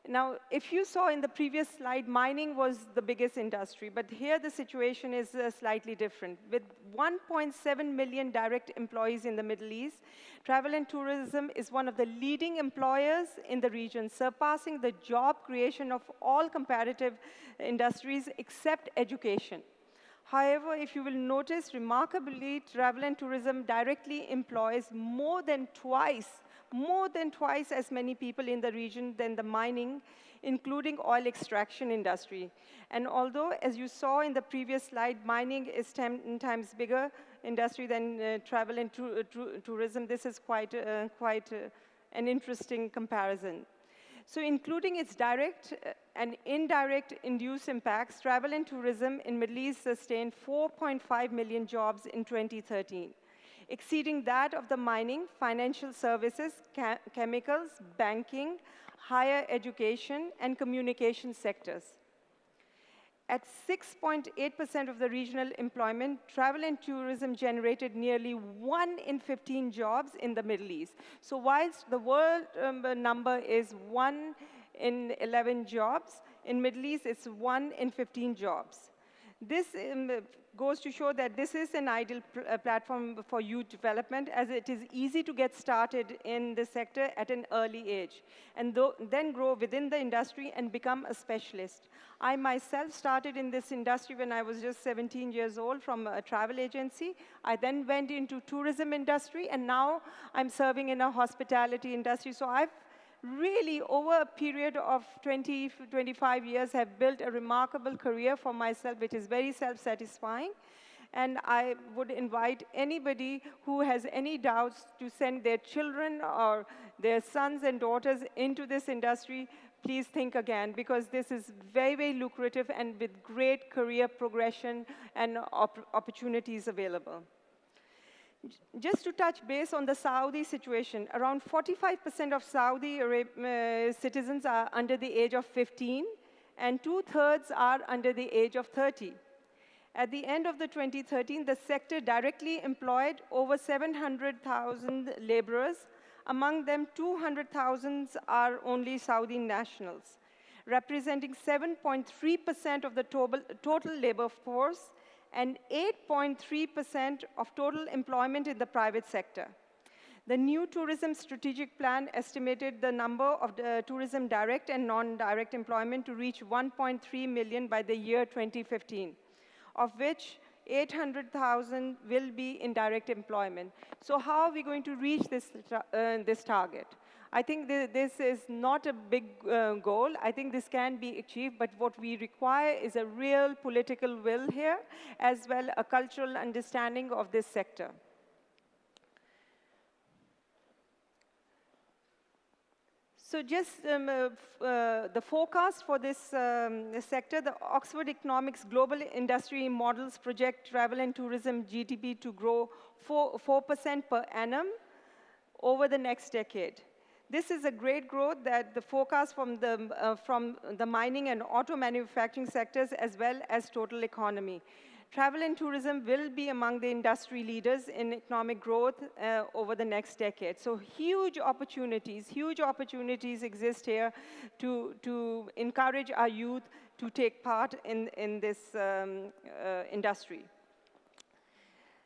Now, if you saw in the previous slide, mining was the biggest industry, but here the situation is slightly different. With 1.7 million direct employees in the Middle East, travel and tourism is one of the leading employers in the region, surpassing the job creation of all comparative industries except education. However, if you will notice, remarkably, travel and tourism directly employs more than twice as many people in the region than the mining, including oil extraction industry. And although, as you saw in the previous slide, mining is 10 times bigger industry than travel and tourism, this is quite an interesting comparison. So including its direct and indirect induced impacts, travel and tourism in Middle East sustained 4.5 million jobs in 2013, exceeding that of the mining, financial services, chemicals, banking, higher education, and communication sectors. At 6.8% of the regional employment, travel and tourism generated nearly 1 in 15 jobs in the Middle East. So whilst the world number is 1 in 11 jobs, in Middle East it's 1 in 15 jobs. This goes to show that this is an ideal platform for youth development, as it is easy to get started in the sector at an early age, and then grow within the industry and become a specialist. I myself started in this industry when I was just 17 years old from a travel agency. I then went into tourism industry, and now I'm serving in a hospitality industry. So I've really, over a period of 20, 25 years, have built a remarkable career for myself, which is very self-satisfying. And I would invite anybody who has any doubts to send their children or their sons and daughters into this industry. Please think again, because this is very, very lucrative and with great career progression and opportunities available. Just to touch base on the Saudi situation, around 45% of Saudi citizens are under the age of 15, and 2/3 are under the age of 30. At the end of the 2013, the sector directly employed over 700,000 laborers. Among them, 200,000 are only Saudi nationals, representing 7.3% of the total labor force and 8.3% of total employment in the private sector. The new tourism strategic plan estimated the number of tourism direct and non-direct employment to reach 1.3 million by the year 2015, of which 800,000 will be in direct employment. So how are we going to reach this target? I think this is not a big goal. I think this can be achieved, but what we require is a real political will here, as well as a cultural understanding of this sector. So just the forecast for this sector, the Oxford Economics Global Industry Models project travel and tourism GDP to grow 4% per annum over the next decade. This is a great growth that the forecast from the mining and auto manufacturing sectors, as well as total economy. Travel and tourism will be among the industry leaders in economic growth over the next decade. So huge opportunities exist here to encourage our youth to take part in this industry.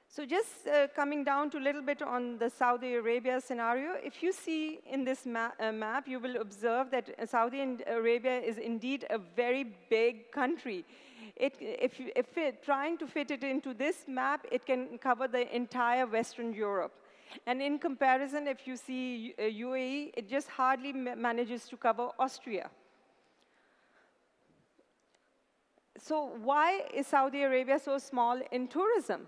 So just coming down to a little bit on the Saudi Arabia scenario, if you see in this map, you will observe that Saudi Arabia is indeed a very big country. Trying to fit it into this map, it can cover the entire Western Europe. And in comparison, if you see UAE, it just hardly manages to cover Austria. So why is Saudi Arabia so small in tourism?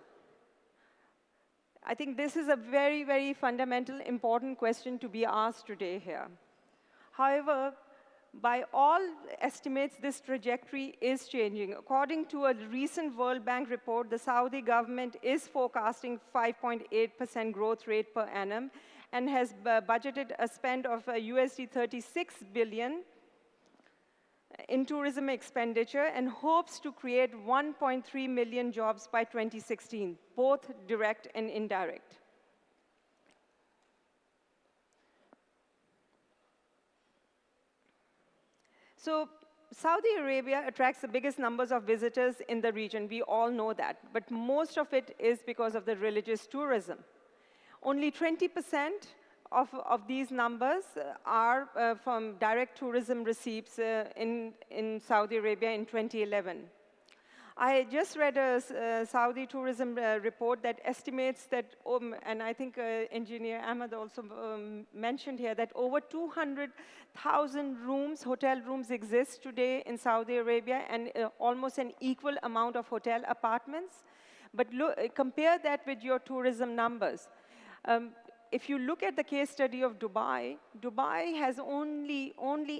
I think this is a very, very fundamental, important question to be asked today here. However, by all estimates, this trajectory is changing. According to a recent World Bank report, the Saudi government is forecasting 5.8% growth rate per annum and has budgeted a spend of USD 36 billion in tourism expenditure and hopes to create 1.3 million jobs by 2016, both direct and indirect. So Saudi Arabia attracts the biggest numbers of visitors in the region. We all know that. But most of it is because of the religious tourism. Only 20% of these numbers are from direct tourism receipts in Saudi Arabia in 2011. I just read a Saudi tourism report that estimates that, and I think Engineer Ahmed also mentioned here, that over 200,000 rooms, hotel rooms exist today in Saudi Arabia, and almost an equal amount of hotel apartments. But compare that with your tourism numbers. If you look at the case study of Dubai, Dubai has only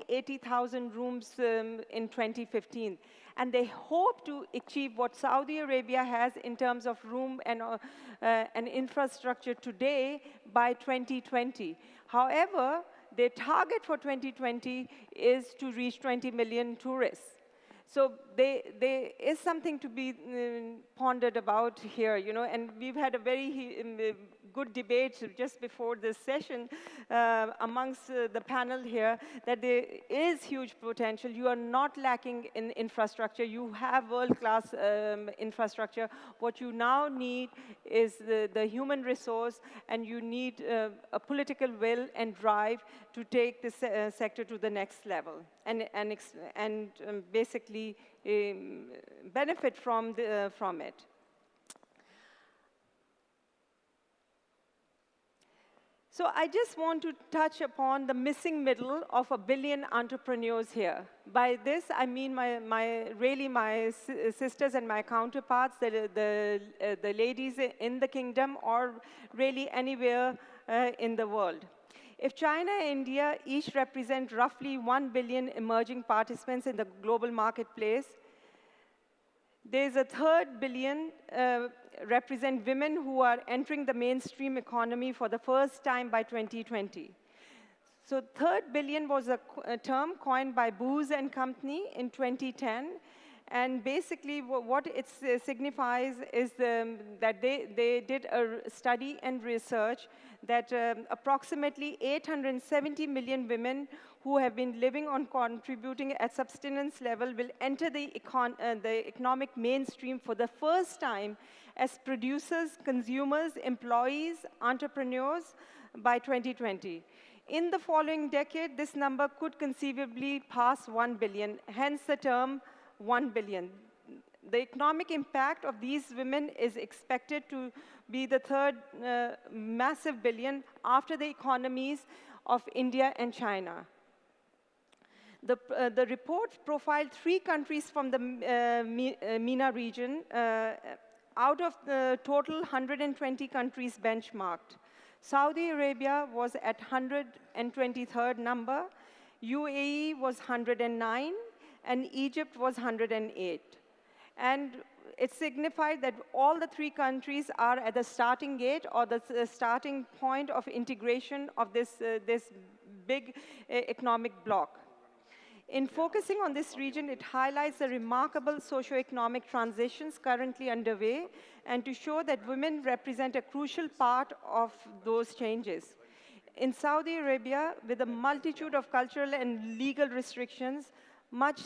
80,000 rooms in 2015. And they hope to achieve what Saudi Arabia has in terms of room and infrastructure today by 2020. However, their target for 2020 is to reach 20 million tourists. So there is something to be pondered about here, you know, and we've had a very good debate just before this session amongst the panel here that there is huge potential. You are not lacking in infrastructure. You have world-class infrastructure. What you now need is the human resource, and you need a political will and drive to take this sector to the next level and basically benefit from it. So I just want to touch upon the missing middle of 1 billion entrepreneurs here. By this, I mean my sisters and my counterparts, the ladies in the kingdom, or really anywhere in the world. If China and India each represent roughly 1 billion emerging participants in the global marketplace, there's a 3rd billion represent women who are entering the mainstream economy for the first time by 2020. So 3rd billion was a term coined by Booz and Company in 2010. And basically, what it signifies is that they did a study and research that approximately 870 million women who have been living on contributing at subsistence level will enter the economic mainstream for the first time as producers, consumers, employees, entrepreneurs by 2020. In the following decade, this number could conceivably pass 1 billion, hence the term 1 billion. The economic impact of these women is expected to be the 3rd massive billion after the economies of India and China. The report profiled 3 countries from the MENA region out of the total 120 countries benchmarked. Saudi Arabia was at 123rd number, UAE was 109, and Egypt was 108. And it signified that all the 3 countries are at the starting gate or the starting point of integration of this big economic bloc. In focusing on this region, it highlights the remarkable socioeconomic transitions currently underway and to show that women represent a crucial part of those changes. In Saudi Arabia, with a multitude of cultural and legal restrictions, much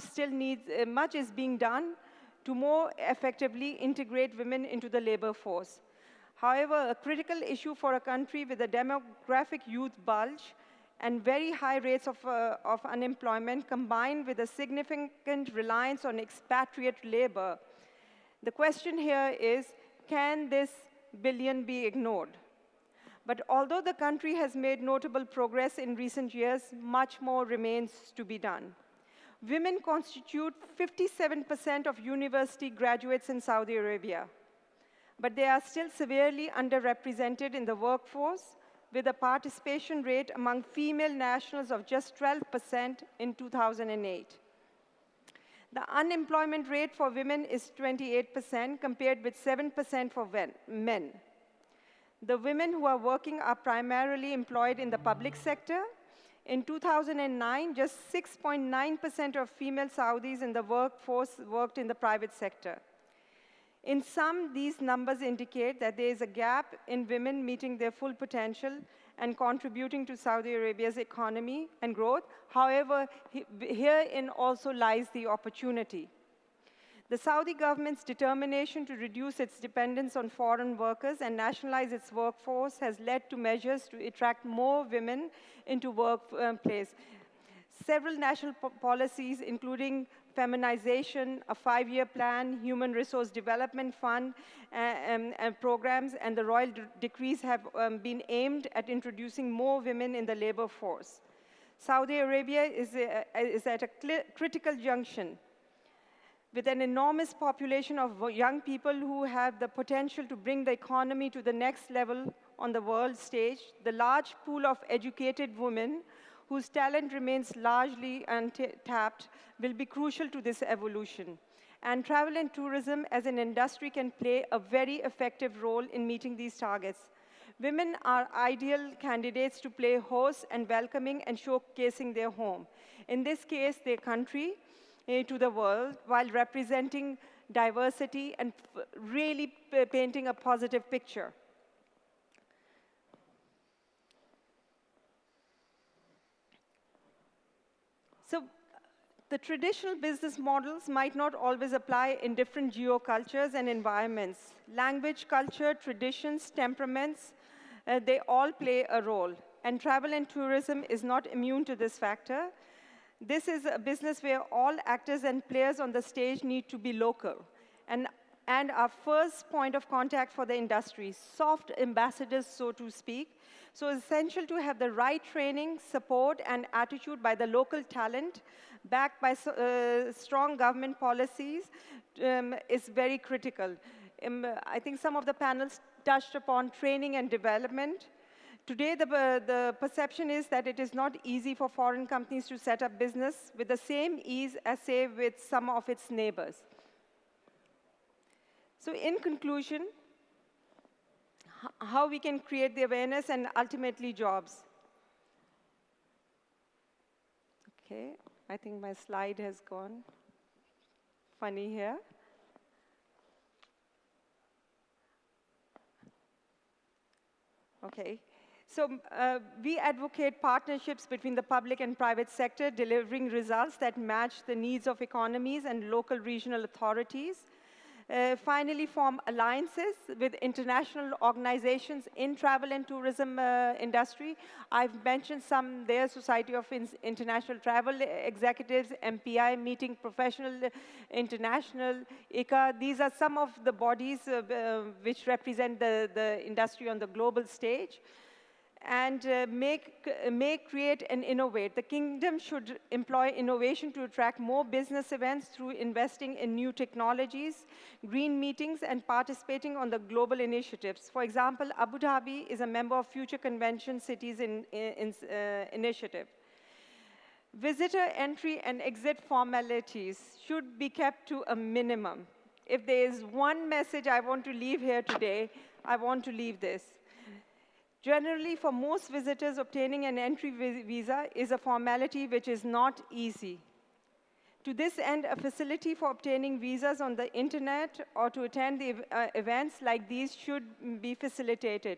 is being done to more effectively integrate women into the labor force. However, a critical issue for a country with a demographic youth bulge and very high rates of unemployment combined with a significant reliance on expatriate labor. The question here is, can this billion be ignored? But although the country has made notable progress in recent years, much more remains to be done. Women constitute 57% of university graduates in Saudi Arabia. but they are still severely underrepresented in the workforce, with a participation rate among female nationals of just 12% in 2008. The unemployment rate for women is 28%, compared with 7% for men. The women who are working are primarily employed in the public sector. In 2009, just 6.9% of female Saudis in the workforce worked in the private sector. In sum, these numbers indicate that there is a gap in women meeting their full potential and contributing to Saudi Arabia's economy and growth. However, herein also lies the opportunity. The Saudi government's determination to reduce its dependence on foreign workers and nationalize its workforce has led to measures to attract more women into workplace. Several national policies, including feminization, a 5-year plan, human resource development fund, and programs, and the royal decrees have been aimed at introducing more women in the labor force. Saudi Arabia is at a critical junction with an enormous population of young people who have the potential to bring the economy to the next level on the world stage. The large pool of educated women whose talent remains largely untapped will be crucial to this evolution. And travel and tourism as an industry can play a very effective role in meeting these targets. Women are ideal candidates to play host and welcoming and showcasing their home. In this case, their country to the world, while representing diversity and really painting a positive picture. So the traditional business models might not always apply in different geocultures and environments. Language, culture, traditions, temperaments, they all play a role. And travel and tourism is not immune to this factor. This is a business where all actors and players on the stage need to be local. And our first point of contact for the industry, soft ambassadors, so to speak. So it's essential to have the right training, support, and attitude by the local talent, backed by strong government policies, is very critical. I think some of the panels touched upon training and development. Today, the perception is that it is not easy for foreign companies to set up business with the same ease as, say, with some of its neighbors. So in conclusion, how we can create the awareness and ultimately jobs. Okay, I think my slide has gone funny here. Okay. So we advocate partnerships between the public and private sector, delivering results that match the needs of economies and local regional authorities. Finally, form alliances with international organizations in travel and tourism industry. I've mentioned some there, Society of International Travel Executives, MPI, Meeting Professional International, ICA. These are some of the bodies which represent the industry on the global stage. And create, and innovate. The kingdom should employ innovation to attract more business events through investing in new technologies, green meetings, and participating on the global initiatives. For example, Abu Dhabi is a member of Future Convention Cities initiative. Visitor entry and exit formalities should be kept to a minimum. If there is one message I want to leave here today, I want to leave this. Generally, for most visitors, obtaining an entry visa is a formality which is not easy. To this end, a facility for obtaining visas on the internet or to attend the events like these should be facilitated.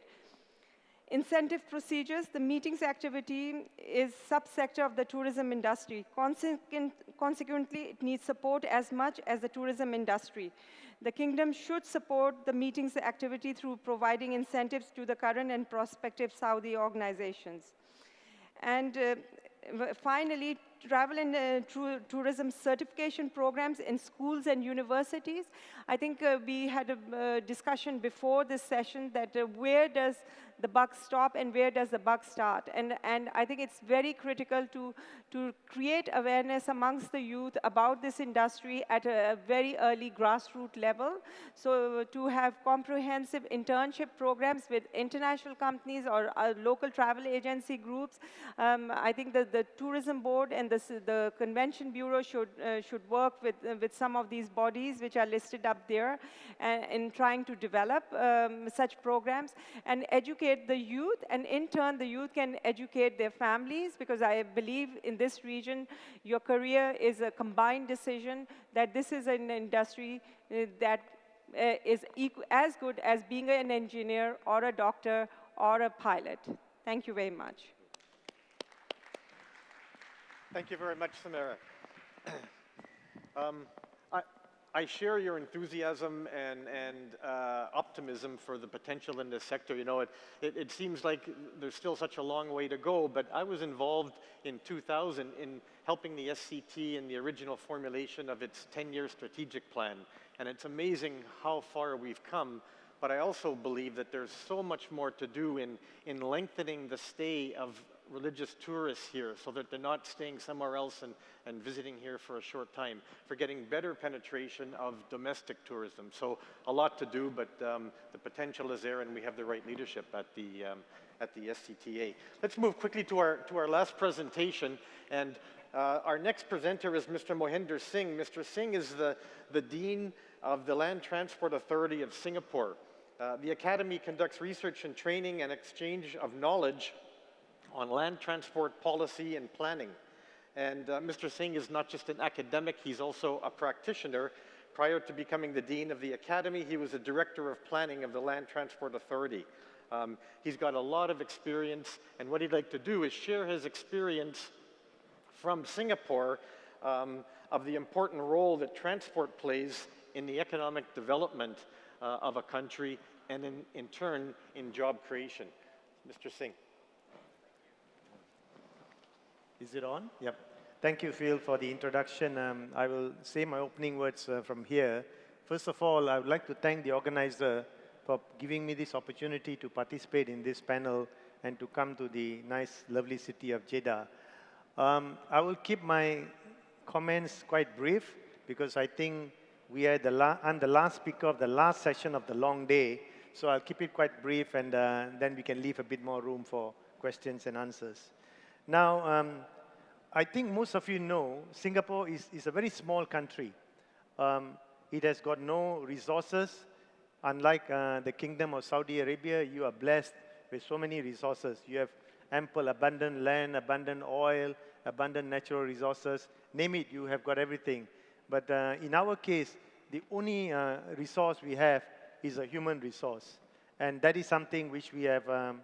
Incentive procedures, the meetings activity is subsector of the tourism industry. Consequently, it needs support as much as the tourism industry. The kingdom should support the meetings activity through providing incentives to the current and prospective Saudi organizations. And finally, travel and tourism certification programs in schools and universities. I think we had a discussion before this session that where does the buck stop and where does the buck start? And I think it's very critical to create awareness amongst the youth about this industry at a very early grassroots level. So to have comprehensive internship programs with international companies or local travel agency groups, I think that the tourism board and the convention bureau should work with some of these bodies which are listed up there in trying to develop such programs and educate the youth, and in turn the youth can educate their families, because I believe in this region your career is a combined decision, that this is an industry that is as good as being an engineer or a doctor or a pilot. Thank you very much. Thank you very much, Samara. I share your enthusiasm and optimism for the potential in this sector. You know, it seems like there's still such a long way to go, but I was involved in 2000 in helping the SCT in the original formulation of its 10-year strategic plan. And it's amazing how far we've come, but I also believe that there's so much more to do in lengthening the stay of religious tourists here so that they're not staying somewhere else and visiting here for a short time, for getting better penetration of domestic tourism. So a lot to do, but the potential is there and we have the right leadership at the SCTA. Let's move quickly to our last presentation, and our next presenter is Mr. Mohinder Singh. Mr. Singh is the Dean of the Land Transport Authority of Singapore. The Academy conducts research and training and exchange of knowledge on land transport policy and planning. And Mr. Singh is not just an academic, he's also a practitioner. Prior to becoming the Dean of the Academy, he was the Director of Planning of the Land Transport Authority. He's got a lot of experience, and what he'd like to do is share his experience from Singapore of the important role that transport plays in the economic development of a country and in turn in job creation. Mr. Singh. Is it on? Yep. Thank you, Phil, for the introduction. I will say my opening words from here. First of all, I would like to thank the organizer for giving me this opportunity to participate in this panel and to come to the nice, lovely city of Jeddah. I will keep my comments quite brief because I think we are I'm the last speaker of the last session of the long day, so I'll keep it quite brief and then we can leave a bit more room for questions and answers. Now, I think most of you know Singapore is a very small country. It has got no resources. Unlike the Kingdom of Saudi Arabia, you are blessed with so many resources. You have ample, abundant land, abundant oil, abundant natural resources. Name it, you have got everything. But in our case, the only resource we have is a human resource. And that is something which we have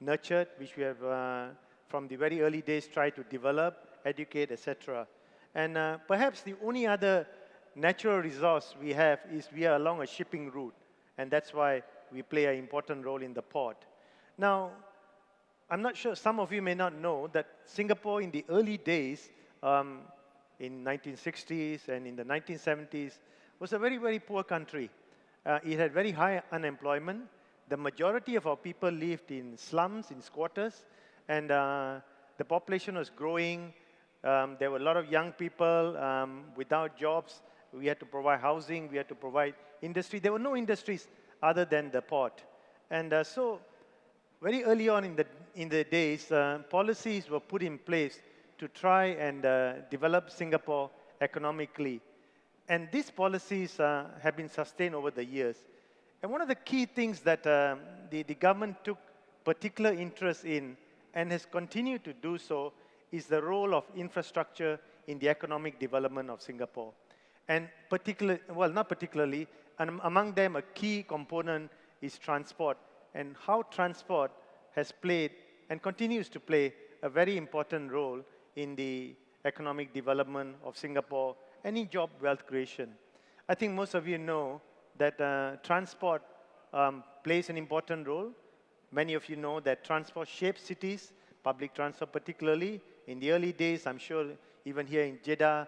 nurtured, which we have from the very early days tried to develop, educate, etc. And perhaps the only other natural resource we have is we are along a shipping route. And that's why we play an important role in the port. Now, I'm not sure, some of you may not know that Singapore in the early days, in 1960s and in the 1970s, was a very, very poor country. It had very high unemployment. The majority of our people lived in slums, in squatters, and the population was growing. There were a lot of young people without jobs. We had to provide housing. We had to provide industry. There were no industries other than the port. And so very early on in the days, policies were put in place to try and develop Singapore economically. And these policies have been sustained over the years. And one of the key things that the government took particular interest in and has continued to do so is the role of infrastructure in the economic development of Singapore. And not particularly, and among them a key component is transport, and how transport has played and continues to play a very important role in the economic development of Singapore and in job wealth creation. I think most of you know that transport plays an important role. Many of you know that transport shapes cities, public transport particularly, In the early days, I'm sure even here in Jeddah,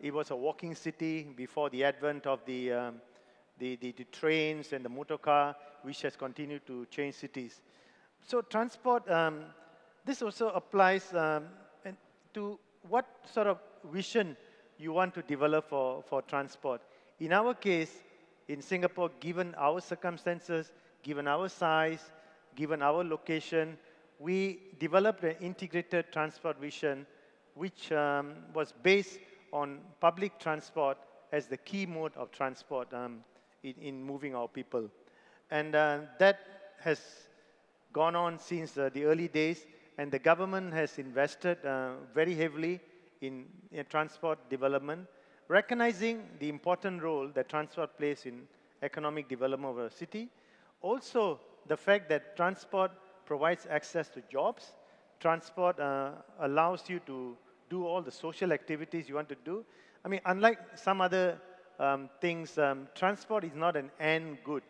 it was a walking city before the advent of the trains and the motor car, which has continued to change cities. So transport, this also applies to what sort of vision you want to develop for transport. In our case, in Singapore, given our circumstances, given our size, given our location, we developed an integrated transport vision which was based on public transport as the key mode of transport in moving our people. And that has gone on since the early days, and the government has invested very heavily in transport development, recognizing the important role that transport plays in economic development of a city. Also, the fact that transport provides access to jobs. Transport allows you to do all the social activities you want to do. I mean, unlike some other things, transport is not an end good.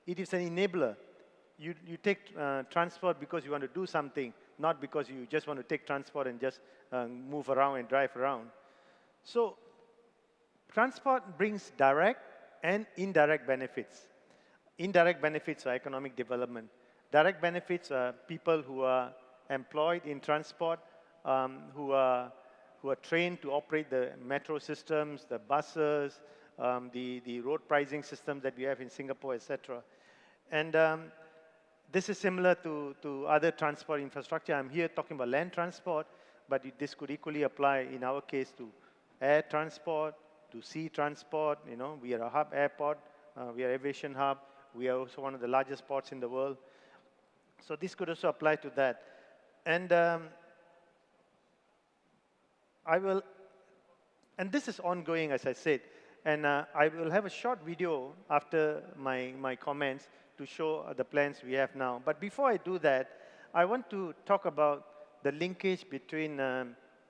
It is an enabler. You take transport because you want to do something, not because you just want to take transport and just move around and drive around. So transport brings direct and indirect benefits. Indirect benefits are economic development. Direct benefits are people who are employed in transport, who are trained to operate the metro systems, the buses, the road pricing systems that we have in Singapore, etc. And this is similar to other transport infrastructure. I'm here talking about land transport, but this could equally apply in our case to air transport, to sea transport. You know, we are a hub airport, we are an aviation hub. We are also one of the largest ports in the world. So this could also apply to that. And and this is ongoing, as I said. And I will have a short video after my comments to show the plans we have now. But before I do that, I want to talk about the linkage between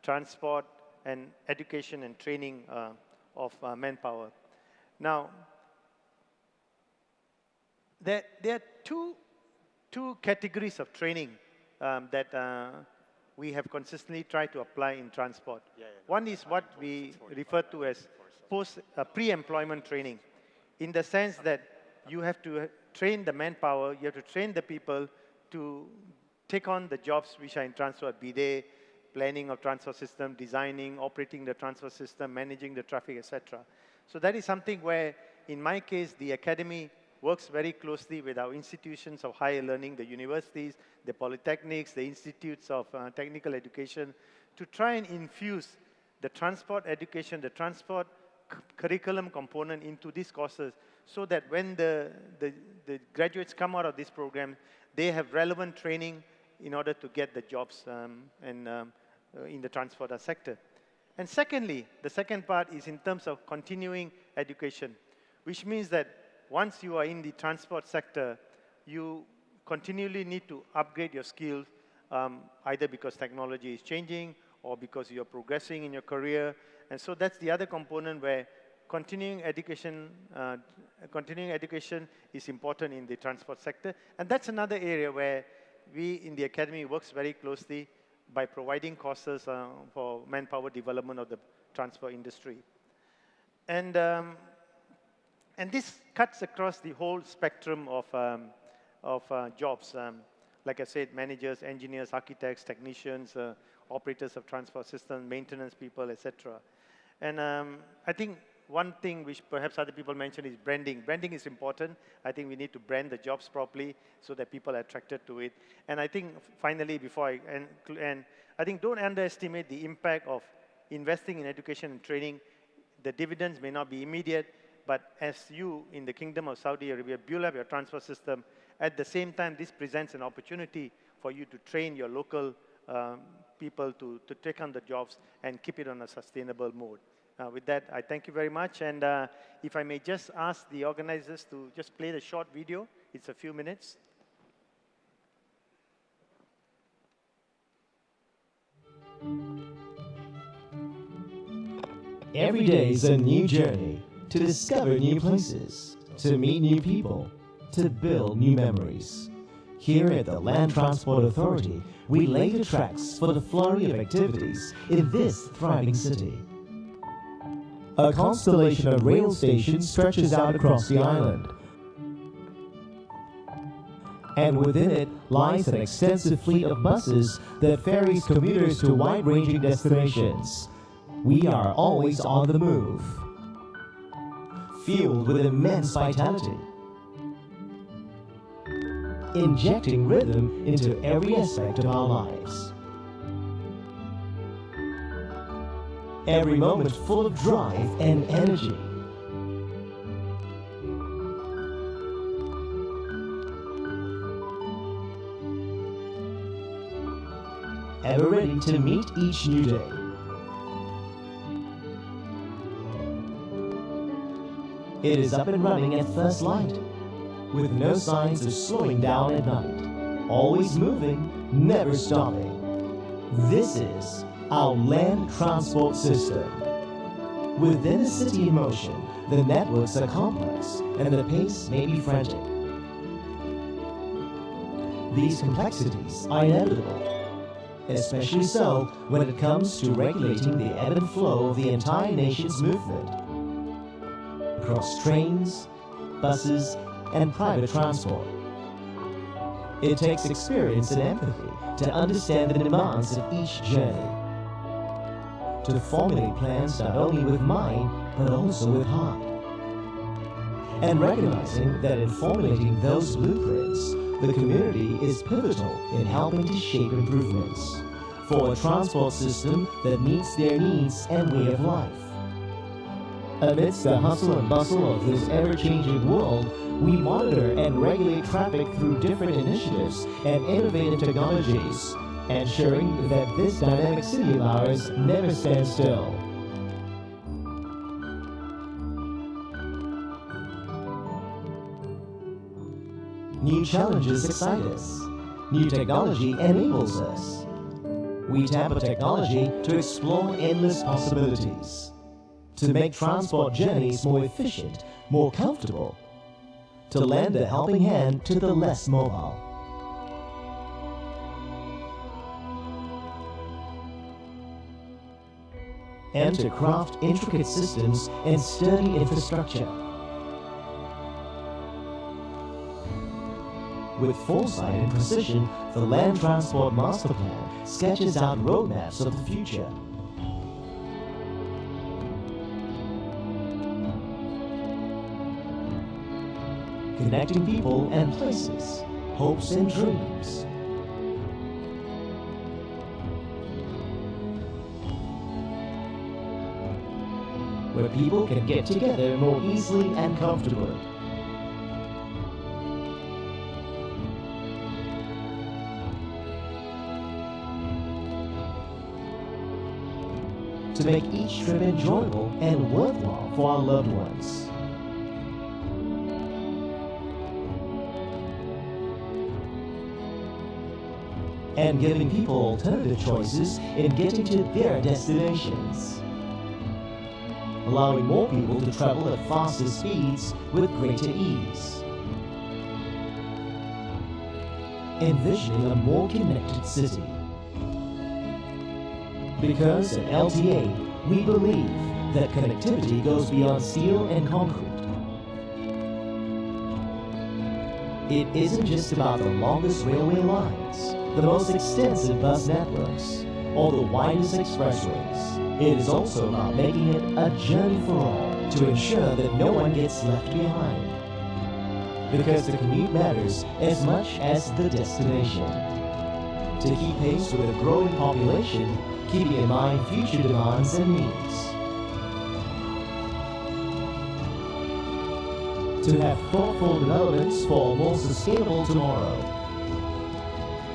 transport and education and training of manpower. Now, there are two categories of training that we have consistently tried to apply in transport. One is what we refer to as pre-employment training, in the sense that you have to train the manpower, you have to train the people to take on the jobs which are in transport, be they planning of transport system, designing, operating the transport system, managing the traffic, etc. So that is something where, in my case, the academy works very closely with our institutions of higher learning, the universities, the polytechnics, the institutes of technical education, to try and infuse the transport education, the transport curriculum component into these courses, so that when the graduates come out of this program, they have relevant training in order to get the jobs in the transport sector. And secondly, the second part is in terms of continuing education, which means that once you are in the transport sector, you continually need to upgrade your skills, either because technology is changing or because you're progressing in your career. And so that's the other component where continuing education is important in the transport sector. And that's another area where we in the academy works very closely by providing courses for manpower development of the transport industry. And this cuts across the whole spectrum of jobs. Like I said, managers, engineers, architects, technicians, operators of transport systems, maintenance people, etc. And I think one thing which perhaps other people mentioned is branding. Branding is important. I think we need to brand the jobs properly so that people are attracted to it. And I think finally, before I end, I think don't underestimate the impact of investing in education and training. The dividends may not be immediate, but as you in the Kingdom of Saudi Arabia build up your transport system, at the same time, this presents an opportunity for you to train your local people to take on the jobs and keep it on a sustainable mode. With that, I thank you very much. And if I may just ask the organizers to just play the short video. It's a few minutes. Every day is a new journey to discover new places, to meet new people, to build new memories. Here at the Land Transport Authority, we lay the tracks for the flurry of activities in this thriving city. A constellation of rail stations stretches out across the island. And within it lies an extensive fleet of buses that ferries commuters to wide-ranging destinations. We are always on the move, fueled with immense vitality, injecting rhythm into every aspect of our lives. Every moment full of drive and energy. Ever ready to meet each new day. It is up and running at first light, with no signs of slowing down at night. Always moving, never stopping. This is our land transport system. Within a city in motion, the networks are complex and the pace may be frantic. These complexities are inevitable, especially so when it comes to regulating the ebb and flow of the entire nation's movement across trains, buses, and private transport. It takes experience and empathy to understand the demands of each journey, to formulate plans not only with mind, but also with heart. And recognizing that in formulating those blueprints, the community is pivotal in helping to shape improvements for a transport system that meets their needs and way of life. Amidst the hustle and bustle of this ever-changing world, we monitor and regulate traffic through different initiatives and innovative technologies, ensuring that this dynamic city of ours never stands still. New challenges excite us. New technology enables us. We tap into technology to explore endless possibilities, to make transport journeys more efficient, more comfortable, to lend a helping hand to the less mobile. And to craft intricate systems and sturdy infrastructure. With foresight and precision, the Land Transport Master Plan sketches out roadmaps of the future. Connecting people and places, hopes and dreams. Where people can get together more easily and comfortably. To make each trip enjoyable and worthwhile for our loved ones. And giving people alternative choices in getting to their destinations. Allowing more people to travel at faster speeds with greater ease. Envisioning a more connected city. Because at LTA, we believe that connectivity goes beyond steel and concrete. It isn't just about the longest railway lines, the most extensive bus networks, or the widest expressways. It is also about making it a journey for all to ensure that no one gets left behind. Because the commute matters as much as the destination. To keep pace with a growing population, keeping in mind future demands and needs. To have thoughtful developments for a more sustainable tomorrow.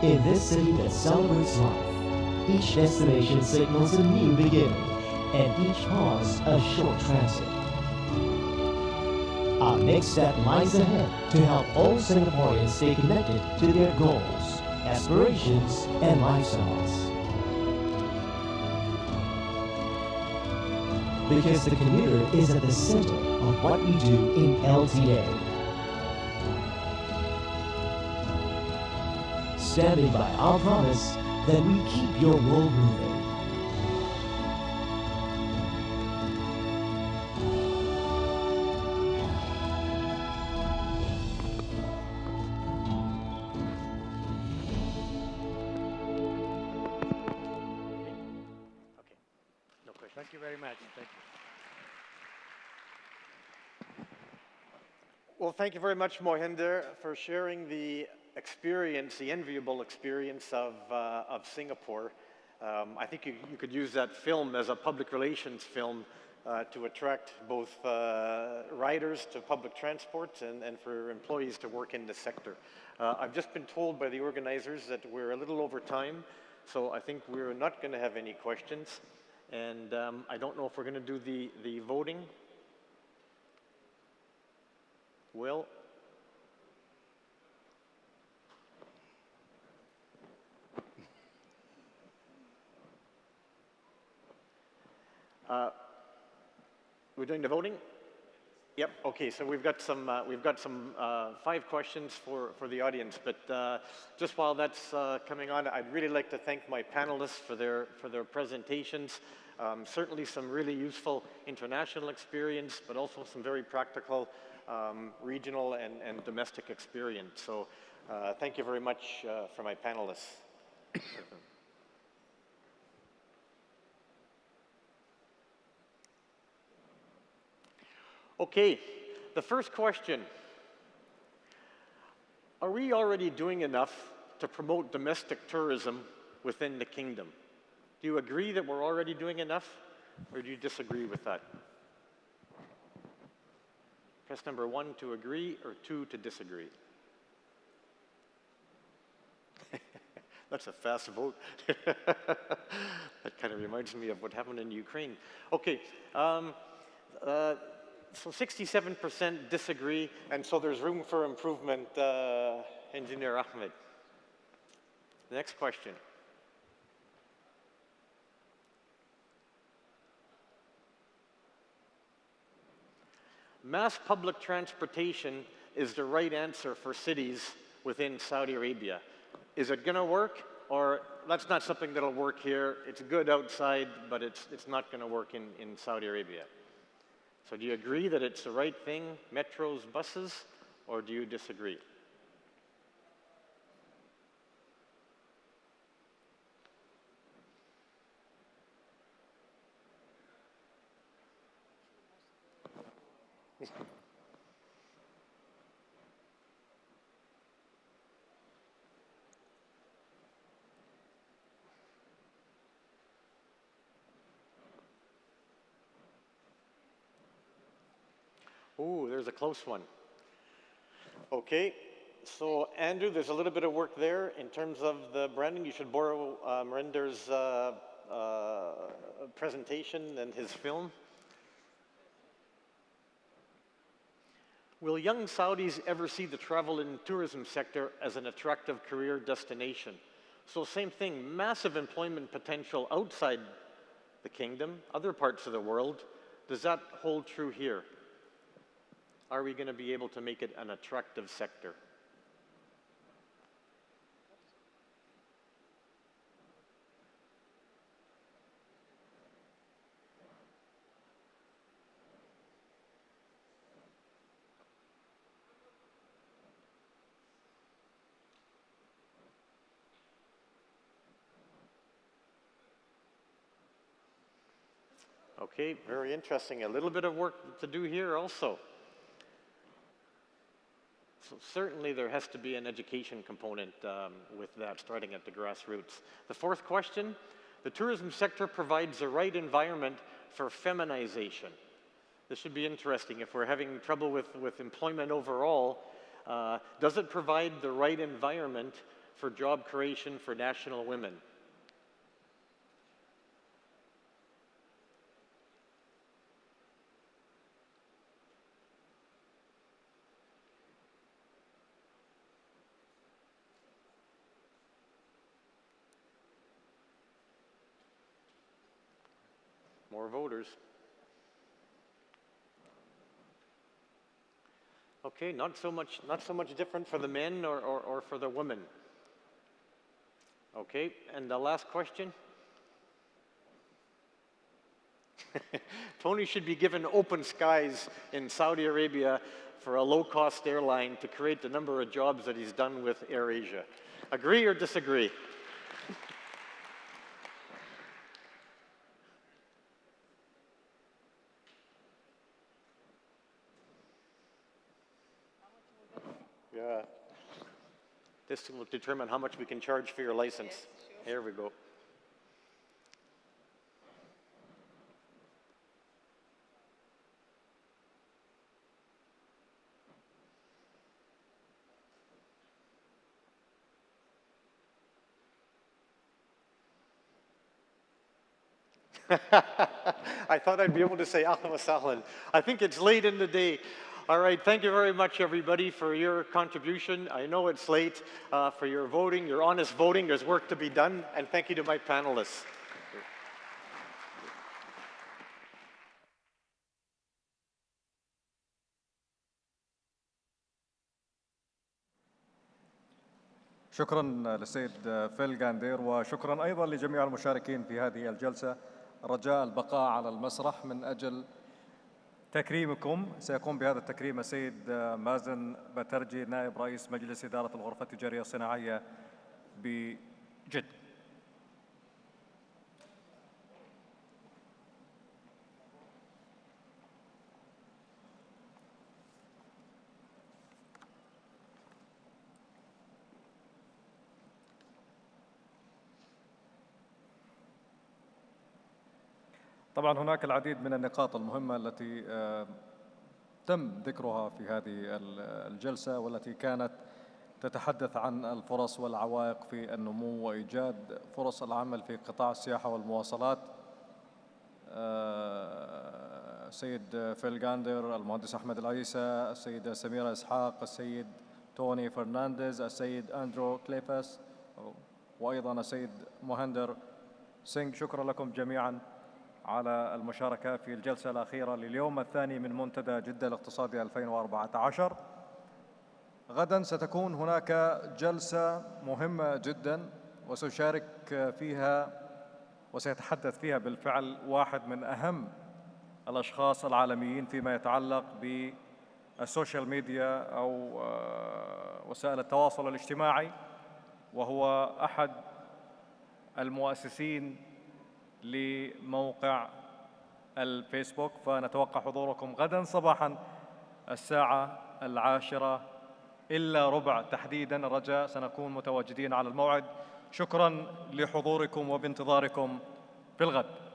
In this city that celebrates life, each destination signals a new beginning, and each pause a short transit. Our next step lies ahead to help all Singaporeans stay connected to their goals, aspirations, and lifestyles. Because the commuter is at the center of what we do in LTA. standing by our promise that we keep your world moving. Thank you very much. Thank you. Well, thank you very much, Mohinder, for sharing the experience, the enviable experience of Singapore. I think you could use that film as a public relations film to attract both riders to public transport and for employees to work in the sector. I've just been told by the organizers that we're a little over time, so I think we're not going to have any questions. And I don't know if we're going to do the voting. Will? We're doing the voting? Yep. Okay. So we've got some 5 questions for the audience. But just while that's coming on, I'd really like to thank my panelists for their presentations. Certainly some really useful international experience, but also some very practical regional and domestic experience. So thank you very much for my panelists. Okay, the first question. Are we already doing enough to promote domestic tourism within the kingdom? Do you agree that we're already doing enough, or do you disagree with that? Press number 1 to agree, or 2 to disagree. That's a fast vote. That kind of reminds me of what happened in Ukraine. Okay, so 67% disagree, and so there's room for improvement, Engineer Ahmed. The next question. Mass public transportation is the right answer for cities within Saudi Arabia. Is it going to work, or that's not something that'll work here? It's good outside, but it's not going to work in Saudi Arabia. So do you agree that it's the right thing, metros, buses, or do you disagree? Ooh, there's a close one. Okay, so Andrew, there's a little bit of work there in terms of the branding. You should borrow Render's presentation and his film. Will young Saudis ever see the travel and tourism sector as an attractive career destination? So same thing, massive employment potential outside the kingdom, other parts of the world. Does that hold true here? Are we going to be able to make it an attractive sector? Okay, very interesting. A little bit of work to do here also. So certainly there has to be an education component with that, starting at the grassroots. The fourth question, the tourism sector provides the right environment for feminization. This should be interesting. If we're having trouble with employment overall, does it provide the right environment for job creation for national women? More voters. Okay, not so much different for the men or for the women. Okay, and the last question? Tony should be given open skies in Saudi Arabia for a low-cost airline to create the number of jobs that he's done with AirAsia. Agree or disagree? Yeah. This will determine how much we can charge for your license. Yes, sure. Here we go. I thought I'd be able to say ahlan wa sahlan. I think it's late in the day. All right, thank you very much, everybody, for your contribution. I know it's late, for your voting, your honest voting. There's work to be done, and thank you to my panelists. شكرا للسيد فيل غاندير، وشكرا أيضا لجميع المشاركين في هذه الجلسة. رجاء البقاء على المسرح من أجل تكريمكم. سيقوم بهذا التكريم السيد مازن بترجي، نائب رئيس مجلس إدارة الغرفة التجارية الصناعية بجد. طبعا هناك العديد من النقاط المهمة التي تم ذكرها في هذه الجلسة، والتي كانت تتحدث عن الفرص والعوائق في النمو وإيجاد فرص العمل في قطاع السياحة والمواصلات. السيد فيل غاندير، المهندس أحمد العيسى، السيدة سميرة إسحاق، السيد توني فرنانديز، السيد أندرو كليفاس، وأيضا السيد مهندر سينغ. شكرا لكم جميعا على المشاركة في الجلسة الأخيرة لليوم الثاني من منتدى جدة الاقتصادي 2014. غدا ستكون هناك جلسة مهمة جدا، وسيشارك فيها وسيتحدث فيها بالفعل واحد من أهم الأشخاص العالميين فيما يتعلق بالسوشيال ميديا أو وسائل التواصل الاجتماعي، وهو أحد المؤسسين لموقع الفيسبوك. فنتوقع حضوركم غدا صباحا الساعة 10:10 تحديدا. الرجاء سنكون متواجدين على الموعد. شكرا لحضوركم وبانتظاركم في الغد.